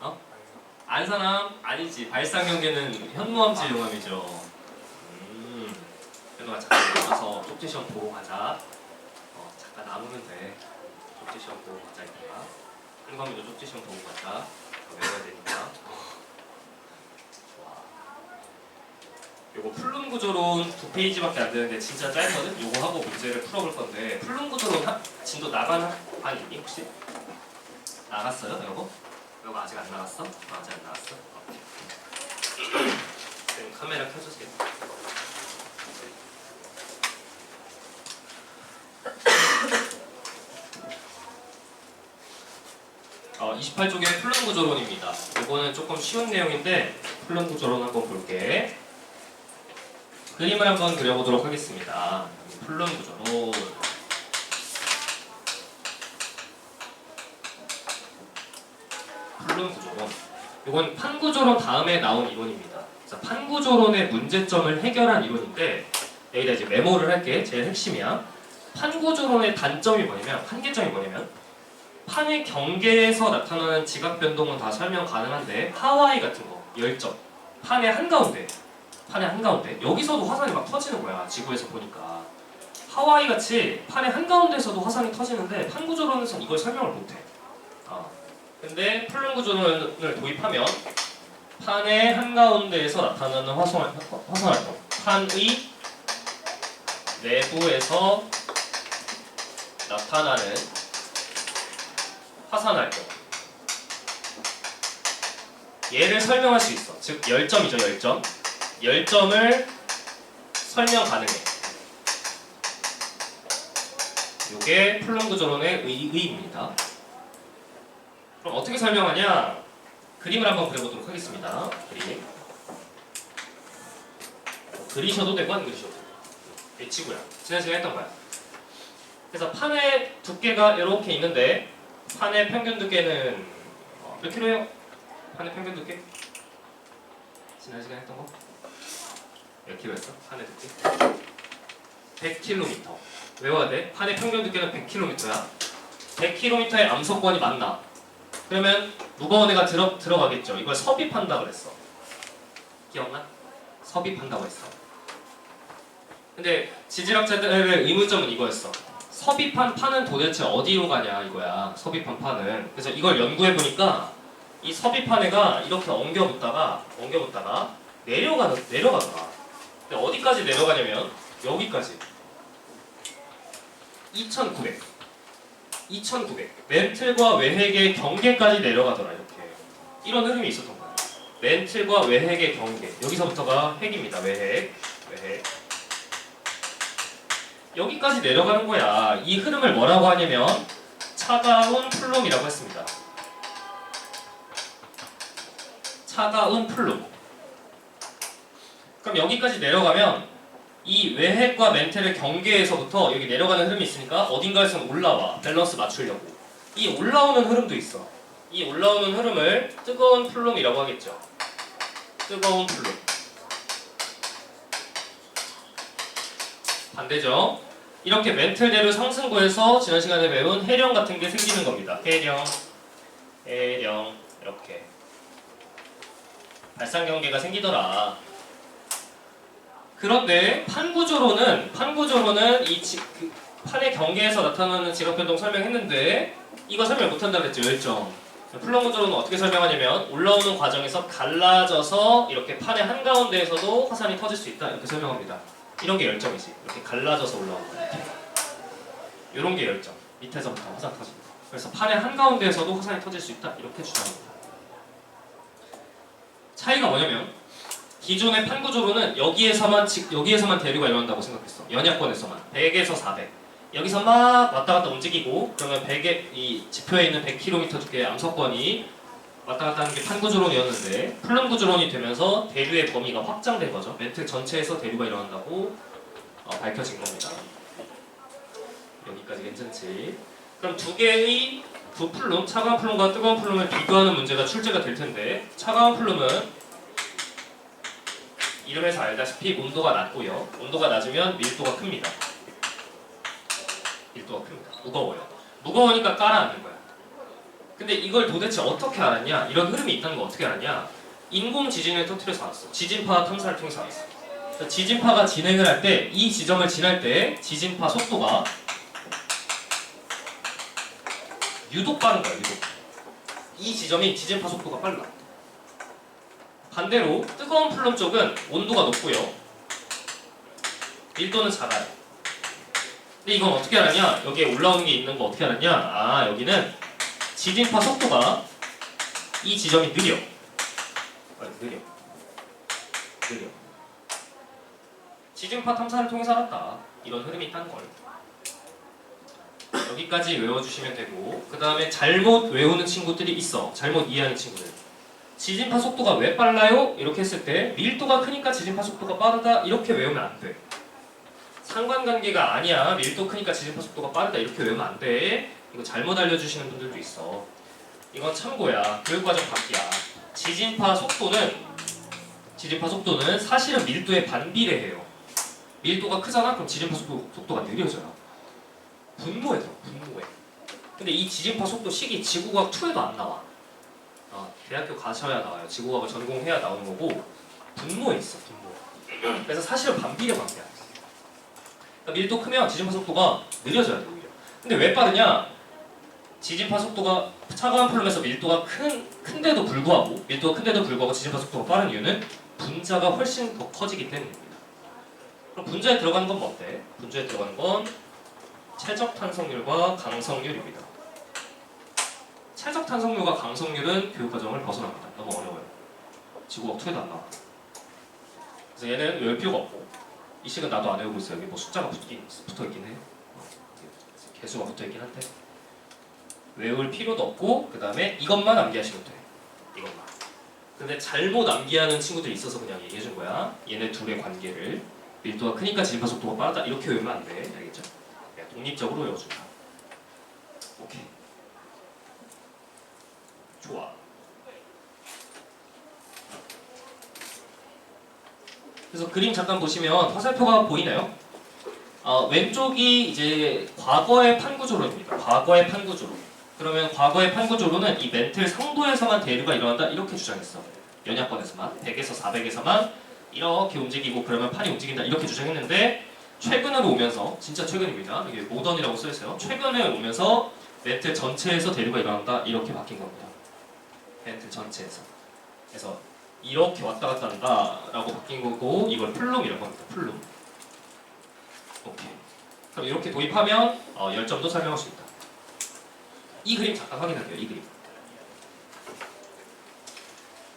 어? 안산함? 아니지. 발상용계는 현무암질 용암이죠. 현우가 잠깐 나가서 쪽지 시험 보고 가자. 잠깐 남으면 돼. 쪽지 시험 보고 가자 이따가. 한광이도 쪽지 시험 보고 가자. 외워야 되니까. 요거 풀룸 구조론 2페이지밖에 안 되는데 진짜 짧거든? 요거 하고 문제를 풀어볼 건데 풀룸 구조론 진도 나간 반 있니 혹시? 나갔어요? 요거? 요거 아직 안 나갔어? 아직 안 나갔어? 오케이. 지금 카메라 켜주세요. 28쪽에 풀룸 구조론입니다. 이거는 조금 쉬운 내용인데 풀룸 구조론 한번 볼게. 그림을 한번 그려보도록 하겠습니다. 풀룸 구조론. 풀룸 구조론. 이건 판구조론 다음에 나온 이론입니다. 그래서 판구조론의 문제점을 해결한 이론인데 여기다 이제 메모를 할게. 제일 핵심이야. 판구조론의 단점이 뭐냐면 한계점이 뭐냐면 판의 경계에서 나타나는 지각 변동은 다 설명 가능한데 하와이 같은 거, 열점, 판의 한가운데 여기서도 화산이 막 터지는 거야. 지구에서 보니까 하와이 같이 판의 한가운데에서도 화산이 터지는데 판구조론에서는 이걸 설명을 못해. 근데 플룸 구조론을 도입하면 판의 한가운데에서 나타나는 화산 활동, 판의 내부에서 나타나는 화산 활동, 얘를 설명할 수 있어. 즉 열점이죠. 열점을 설명 가능해. 요게 플룸 구조론의 의의입니다. 그럼 어떻게 설명하냐? 그림을 한번 그려보도록 하겠습니다. 그림. 그리셔도 되고 안 그리셔도 되고. 외치고요. 지난 시간에 했던 거야. 그래서 판의 두께가 이렇게 있는데 판의 평균 두께는 몇 킬로예요? 판의 평균 두께? 지난 시간에 했던 거? 몇 킬로였어? 판의 두께? 100km. 외워야 돼. 판의 평균 두께는 100km야. 100km의 암소권이 맞나? 그러면 무거운 애가 들어가겠죠. 이걸 섭입한다 그랬어. 기억나? 섭입한다고 했어. 근데 지질학자들의 의문점은 이거였어. 섭입한 판은 도대체 어디로 가냐 이거야. 섭입한 판은. 그래서 이걸 연구해 보니까 이 섭입한 애가 이렇게 엉겨붙다가 내려가더라. 근데 어디까지 내려가냐면 여기까지. 2,900. 멘틀과 외핵의 경계까지 내려가더라. 이렇게. 이런 흐름이 있었던 거야. 멘틀과 외핵의 경계. 여기서부터가 핵입니다. 외핵. 여기까지 내려가는 거야. 이 흐름을 뭐라고 하냐면 차가운 플룸이라고 했습니다. 차가운 플룸. 그럼 여기까지 내려가면 이 외핵과 멘틀의 경계에서부터 여기 내려가는 흐름이 있으니까 어딘가에서는 올라와. 밸런스 맞추려고. 이 올라오는 흐름도 있어. 이 올라오는 흐름을 뜨거운 플룸이라고 하겠죠. 뜨거운 플룸. 반대죠. 이렇게 멘틀대로 상승구에서 지난 시간에 배운 해령 같은 게 생기는 겁니다. 해령 이렇게 발상 경계가 생기더라. 그런데 판구조로는 이 판의 경계에서 나타나는 지각 변동 설명했는데 이거 설명 못한다 그랬죠. 열점. 플룸 구조로는 어떻게 설명하냐면 올라오는 과정에서 갈라져서 이렇게 판의 한가운데에서도 화산이 터질 수 있다 이렇게 설명합니다. 이런 게 열점이지. 이렇게 갈라져서 올라오는 거. 이런 게 열점. 밑에서부터 화산 터지는 거. 그래서 판의 한가운데에서도 화산이 터질 수 있다 이렇게 주장합니다. 차이가 뭐냐면 기존의 판구조로는 여기에서만 대류가 일어난다고 생각했어. 연약권에서만 100에서 400. 여기서 막 왔다 갔다 움직이고 그러면 100에 이 지표에 있는 100km 두께의 암석권이 왔다 갔다 하는 게 판구조론이었는데 플룸 구조론이 되면서 대류의 범위가 확장된 거죠. 멘틀 전체에서 대류가 일어난다고 밝혀진 겁니다. 여기까지 괜찮지? 그럼 두 개의 두 플룸, 차가운 플룸과 뜨거운 플룸을 비교하는 문제가 출제가 될 텐데 차가운 플룸은 이름에서 알다시피 온도가 낮고요. 온도가 낮으면 밀도가 큽니다. 밀도가 큽니다. 무거워요. 무거우니까 깔아앉는 거야. 근데 이걸 도대체 어떻게 알았냐? 이런 흐름이 있다는 거 어떻게 알았냐? 인공 지진을 터뜨려서 알았어. 지진파 탐사를 통해서 알았어. 그래서 지진파가 진행을 할 때 이 지점을 지날 때 지진파 속도가 유독 빠른 거야. 유독. 이 지점이 지진파 속도가 빨라. 반대로 뜨거운 플룸 쪽은 온도가 높고요. 밀도는 작아요. 근데 이건 어떻게 알았냐? 여기에 올라오는 게 있는 거 어떻게 알았냐? 아, 여기는 지진파 속도가 이 지점이 느려. 느려. 지진파 탐사를 통해서 알았다. 이런 흐름이 있다는 걸. 여기까지 외워주시면 되고 그 다음에 잘못 외우는 친구들이 있어. 잘못 이해하는 친구들. 지진파 속도가 왜 빨라요? 이렇게 했을 때 밀도가 크니까 지진파 속도가 빠르다 이렇게 외우면 안 돼. 상관관계가 아니야. 밀도 크니까 지진파 속도가 빠르다 이렇게 외우면 안 돼. 이거 잘못 알려주시는 분들도 있어. 이건 참고야. 교육과정 밖이야. 지진파 속도는 사실은 밀도에 반비례해요. 밀도가 크잖아? 그럼 지진파 속도가 느려져요. 분모에 들어. 분모에. 근데 이 지진파 속도 식이 지구과학 2에도 안 나와. 대학교 가셔야 나와요. 지구과학을 전공해야 나오는 거고 분모에 있어. 분모. 그래서 사실은 반비례 관계야. 그러니까 밀도 크면 지진파 속도가 느려져야 돼 오히려. 근데 왜 빠르냐? 지진파 속도가 차가운 플룸에서 밀도가 큰데도 불구하고 지진파 속도가 빠른 이유는 분자가 훨씬 더 커지기 때문입니다. 그럼 분자에 들어가는 건 뭐 어때? 분자에 들어가는 건 최적 탄성률과 강성률입니다. 최적 탄성률과 강성률은 교육과정을 벗어납니다. 너무 어려워요. 지구과학 2에도 안 나와. 그래서 얘는 외울 필요가 없고 이 식은 나도 안 외우고 있어요. 여기 뭐 숫자가 붙어있긴 해요. 개수가 붙어있긴 한데 외울 필요도 없고 그 다음에 이것만 암기하시면 돼. 이것만. 근데 잘못 암기하는 친구들이 있어서 그냥 얘기해준 거야. 얘네 둘의 관계를 밀도가 크니까 지진파 속도가 빠르다 이렇게 외우면 안 돼. 알겠죠? 그냥 독립적으로 외워준다. 오케이. 좋아. 그래서 그림 잠깐 보시면 화살표가 보이나요? 왼쪽이 이제 과거의 판구조론입니다. 과거의 판구조론. 그러면 과거의 판구조론은 이 멘틀 상도에서만 대류가 일어난다 이렇게 주장했어. 연약권에서만 100에서 400에서만 이렇게 움직이고 그러면 판이 움직인다 이렇게 주장했는데 최근으로 오면서 진짜 최근입니다. 이게 모던이라고 써있어요. 최근에 오면서 멘틀 전체에서 대류가 일어난다 이렇게 바뀐 겁니다. 멘틀 전체에서. 그래서 이렇게 왔다 갔다 한다라고 바뀐 거고 이걸 플룸이라고 합니다. 플룸. 오케이. 그럼 이렇게 도입하면 열점도 설명할 수 있다. 이 그림 잠깐 확인할게요. 이 그림.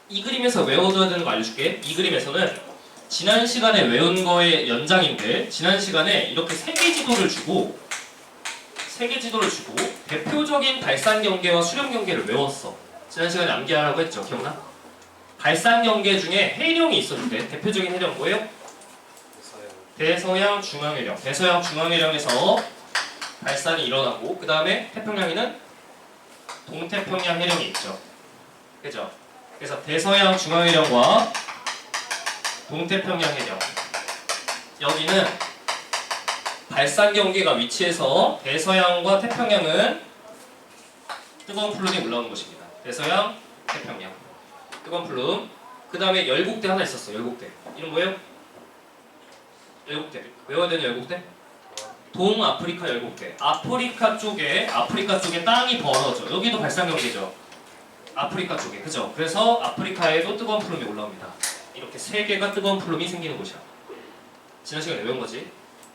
이 그림에서 외워둬야 되는 거 알려줄게. 이 그림에서는 지난 시간에 외운 거의 연장인데 지난 시간에 이렇게 세 개 지도를 주고 대표적인 발산 경계와 수렴 경계를 외웠어. 지난 시간에 암기하라고 했죠. 기억나? 발산 경계 중에 해령이 있었는데 대표적인 해령 뭐예요? 대서양 중앙해령. 대서양 중앙해령에서 발산이 일어나고 그 다음에 태평양에는 동태평양 해령이 있죠. 그죠? 그래서 대서양 중앙해령과 동태평양 해령 여기는 발산 경계가 위치해서 대서양과 태평양은 뜨거운 플룸이 올라오는 곳입니다. 대서양, 태평양 뜨거운 플룸. 그 다음에 열곡대 하나 있었어. 열곡대. 이름 뭐예요? 열곡대. 외워야 되는 열곡대? 동아프리카 열곡대. 아프리카 쪽에 땅이 벌어져. 여기도 발산 경계죠. 아프리카 쪽에. 그죠? 그래서 아프리카에도 뜨거운 플룸이 올라옵니다. 이렇게 세 개가 뜨거운 플룸이 생기는 곳이야. 지난 시간에 외운 거지.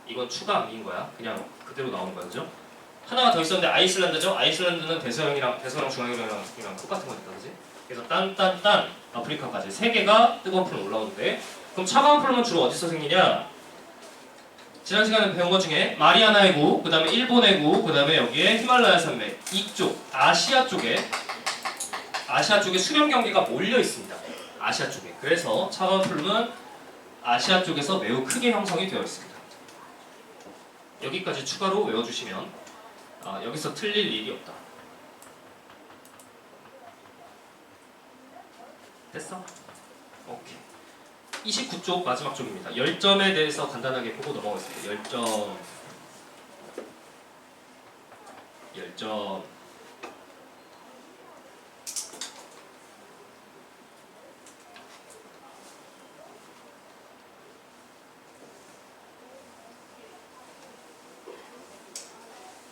이건 추가 암기인 거야. 그냥 그대로 나오는 거야. 그죠? 하나가 더 있었는데 아이슬란드죠? 아이슬란드는 대서양 중앙해령이랑 똑같은 거니까. 그지? 그래서 딴 아프리카까지 세 개가 뜨거운 플룸 올라오는데 그럼 차가운 플룸은 주로 어디서 생기냐? 지난 시간에 배운 것 중에 마리아나 해구, 그 다음에 일본 해구, 그 다음에 여기에 히말라야 산맥 이쪽 아시아 쪽에 수렴 경계가 몰려 있습니다. 아시아 쪽에. 그래서 차가운 플룸은 아시아 쪽에서 매우 크게 형성이 되어 있습니다. 여기까지 추가로 외워주시면 여기서 틀릴 일이 없다. 됐어? 오케이. 29쪽 마지막 쪽입니다. 열점에 대해서 간단하게 보고 넘어가겠습니다. 열점.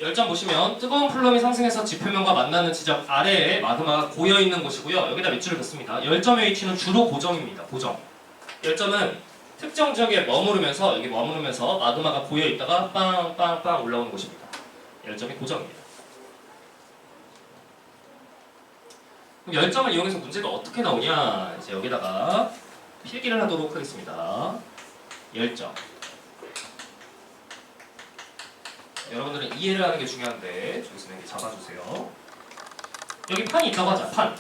열점 보시면 뜨거운 플럼이 상승해서 지표면과 만나는 지점 아래에 마그마가 고여있는 곳이고요. 여기다 밑줄을 긋습니다. 열점의 위치는 주로 고정입니다. 고정. 열점은 특정 지역에 머무르면서 마그마가 고여있다가 빵빵빵 올라오는 곳입니다. 열점이 고정입니다. 그럼 열점을 이용해서 문제가 어떻게 나오냐? 이제 여기다가 필기를 하도록 하겠습니다. 열점. 여러분들은 이해를 하는 게 중요한데 저기서 이렇게 잡아주세요. 여기 판이 있다고 하자. 판.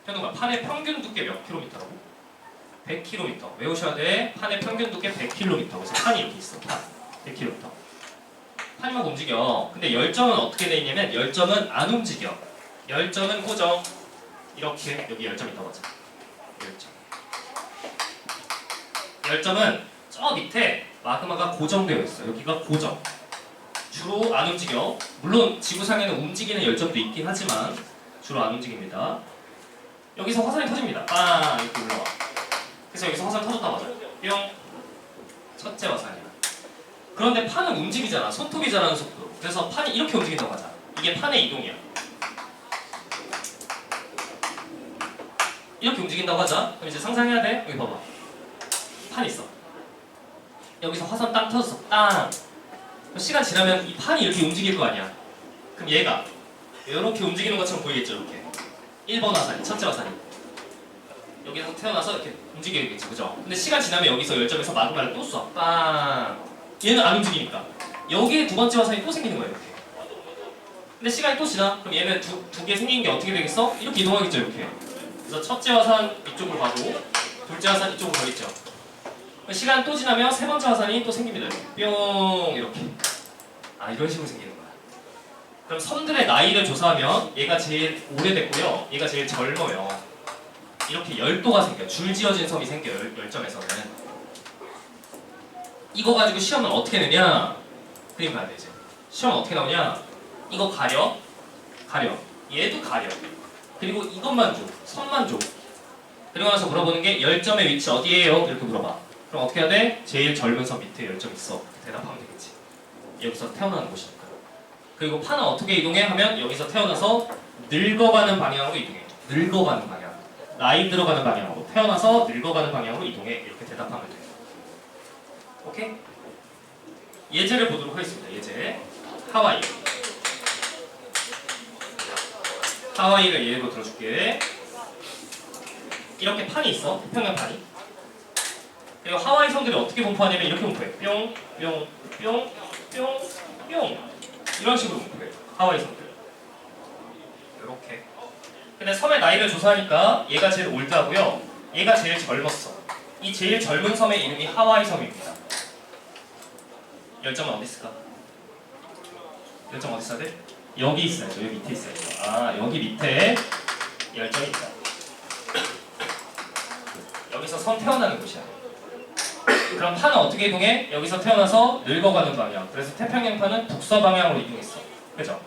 현우가 판의 평균 두께 몇 킬로미터라고? 100km. 외우셔야 돼. 판의 평균 두께 100km. 그래서 판이 이렇게 있어. 판. 100km. 판이 막 움직여. 근데 열점은 어떻게 돼 있냐면 열점은 안 움직여. 열점은 고정. 이렇게 여기 열점 있다고 하자. 열점은 저 밑에 마그마가 고정되어 있어요. 여기가 고정. 주로 안 움직여. 물론 지구상에는 움직이는 열점도 있긴 하지만 주로 안 움직입니다. 여기서 화산이 터집니다. 빵! 이렇게 올라와. 그래서 여기서 화산 터졌다고 하죠. 뿅! 첫째 화산이야. 그런데 판은 움직이잖아. 손톱이 자라는 속도. 그래서 판이 이렇게 움직인다고 하자. 이게 판의 이동이야. 이렇게 움직인다고 하자. 그럼 이제 상상해야 돼. 여기 봐봐. 판 있어. 여기서 화산 땅 터졌어. 땅. 시간 지나면 이 판이 이렇게 움직일 거 아니야. 그럼 얘가 이렇게 움직이는 것처럼 보이겠죠. 이렇게 1번 화산이, 첫째 화산이 여기서 태어나서 이렇게 움직이겠지, 그죠? 근데 시간 지나면 여기서 열점에서 마그마를 또 쏴. 빵. 얘는 안 움직이니까 여기에 두 번째 화산이 또 생기는 거예요. 이렇게. 근데 시간이 또 지나. 그럼 얘는 두 개 생긴 게 어떻게 되겠어? 이렇게 이동하겠죠. 이렇게. 그래서 첫째 화산 이쪽으로 가고 둘째 화산 이쪽으로 가겠죠. 시간 또 지나면 세 번째 화산이 또 생깁니다. 뿅 이렇게. 이런 식으로 생기는 거야. 그럼 섬들의 나이를 조사하면 얘가 제일 오래됐고요. 얘가 제일 젊어요. 이렇게 열도가 생겨요. 줄지어진 섬이 생겨요. 열점에서는. 이거 가지고 시험은 어떻게 내냐? 그림 봐야 돼 이제. 시험은 어떻게 나오냐? 이거 가려. 얘도 가려. 그리고 이것만 줘. 선만 줘. 그리고 나서 물어보는 게 열점의 위치 어디예요? 이렇게 물어봐. 그럼 어떻게 해야 돼? 제일 젊은 섬 밑에 열점 있어. 대답하면 되겠지. 여기서 태어나는 곳이니까. 그리고 판은 어떻게 이동해? 하면 여기서 태어나서 늙어가는 방향으로 이동해. 늙어가는 방향. 나이 들어가는 방향으로. 태어나서 늙어가는 방향으로 이동해. 이렇게 대답하면 돼. 오케이? 예제를 보도록 하겠습니다. 예제. 하와이. 하와이를 예로 들어줄게. 이렇게 판이 있어. 태평양 판이. 그리고 하와이 섬들이 어떻게 분포하냐면 이렇게 분포해. 뿅, 뿅, 뿅, 뿅, 뿅. 이런 식으로 분포해. 하와이 섬들. 이렇게. 근데 섬의 나이를 조사하니까 얘가 제일 올드하고요. 얘가 제일 젊었어. 이 제일 젊은 섬의 이름이 하와이 섬입니다. 열점은 어디 있을까? 열점 어디 있어야 돼? 여기 있어야죠. 여기 밑에 있어야죠. 여기 밑에 열점이 있다. 여기서 섬 태어나는 곳이야. 그럼 판은 어떻게 이동해? 여기서 태어나서 늙어가는 방향. 그래서 태평양판은 북서 방향으로 이동했어. 그죠?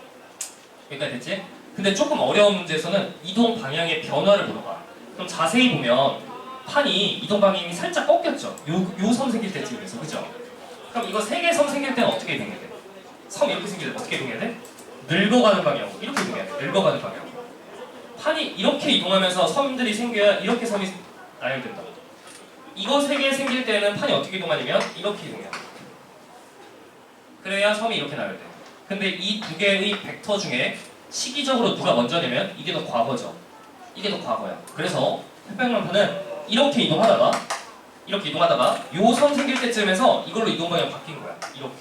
여기까지 됐지? 근데 조금 어려운 문제에서는 이동 방향의 변화를 물어봐. 그럼 자세히 보면 판이 이동 방향이 살짝 꺾였죠? 요 섬 생길 때쯤에서. 그죠? 그럼 이거 세 개 섬 생길 때는 어떻게 이동해야 돼? 섬 이렇게 생길 때 어떻게 이동해야 돼? 늙어가는 방향으로. 이렇게 이동해야 돼. 늙어가는 방향으로. 판이 이렇게 이동하면서 섬들이 생겨야 이렇게 섬이 나열된다. 이거 세 개 생길 때는 판이 어떻게 이동하냐면 이렇게 이동해요. 그래야 섬이 이렇게 나열돼. 근데 이 두 개의 벡터 중에 시기적으로 누가 먼저냐면 이게 더 과거죠. 이게 더 과거야. 그래서 태평양판은 이렇게 이동하다가 요 선 생길 때쯤에서 이걸로 이동 방향 바뀐 거야. 이렇게.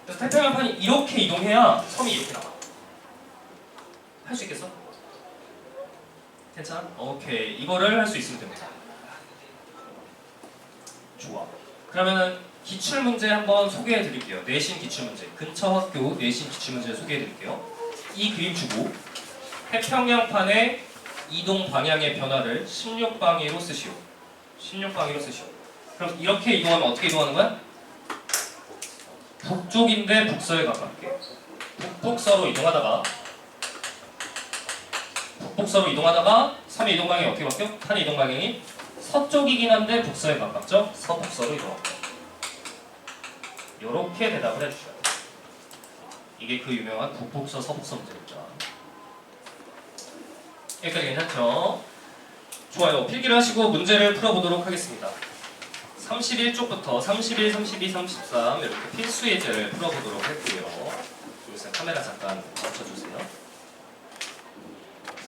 그래서 태평양판이 이렇게 이동해야 섬이 이렇게 나와. 할 수 있겠어? 괜찮아? 오케이. 이거를 할 수 있으면 됩니다. 좋아. 그러면은 기출 문제 한번 소개해 드릴게요. 내신 기출 문제. 근처 학교 내신 기출 문제 소개해 드릴게요. 이 그림 주고 태평양판의 이동 방향의 변화를 16방위로 쓰시오. 16방위로 쓰시오. 그럼 이렇게 이동하면 어떻게 이동하는 거야? 북쪽인데 북서에 가깝게. 북북서로 이동하다가 3의 이동 방향이 어떻게 바뀌어? 판의 이동 방향이 서쪽이긴 한데 북서에 가깝죠? 서북서로 이동합니다. 이렇게 대답을 해주셔야 돼요. 이게 그 유명한 북북서 서북서 문제입니다. 여기까지 괜찮죠? 좋아요. 필기를 하시고 문제를 풀어보도록 하겠습니다. 31쪽부터 31, 32, 33 이렇게 필수 예제를 풀어보도록 할게요. 여기서 카메라 잠깐 멈춰주세요.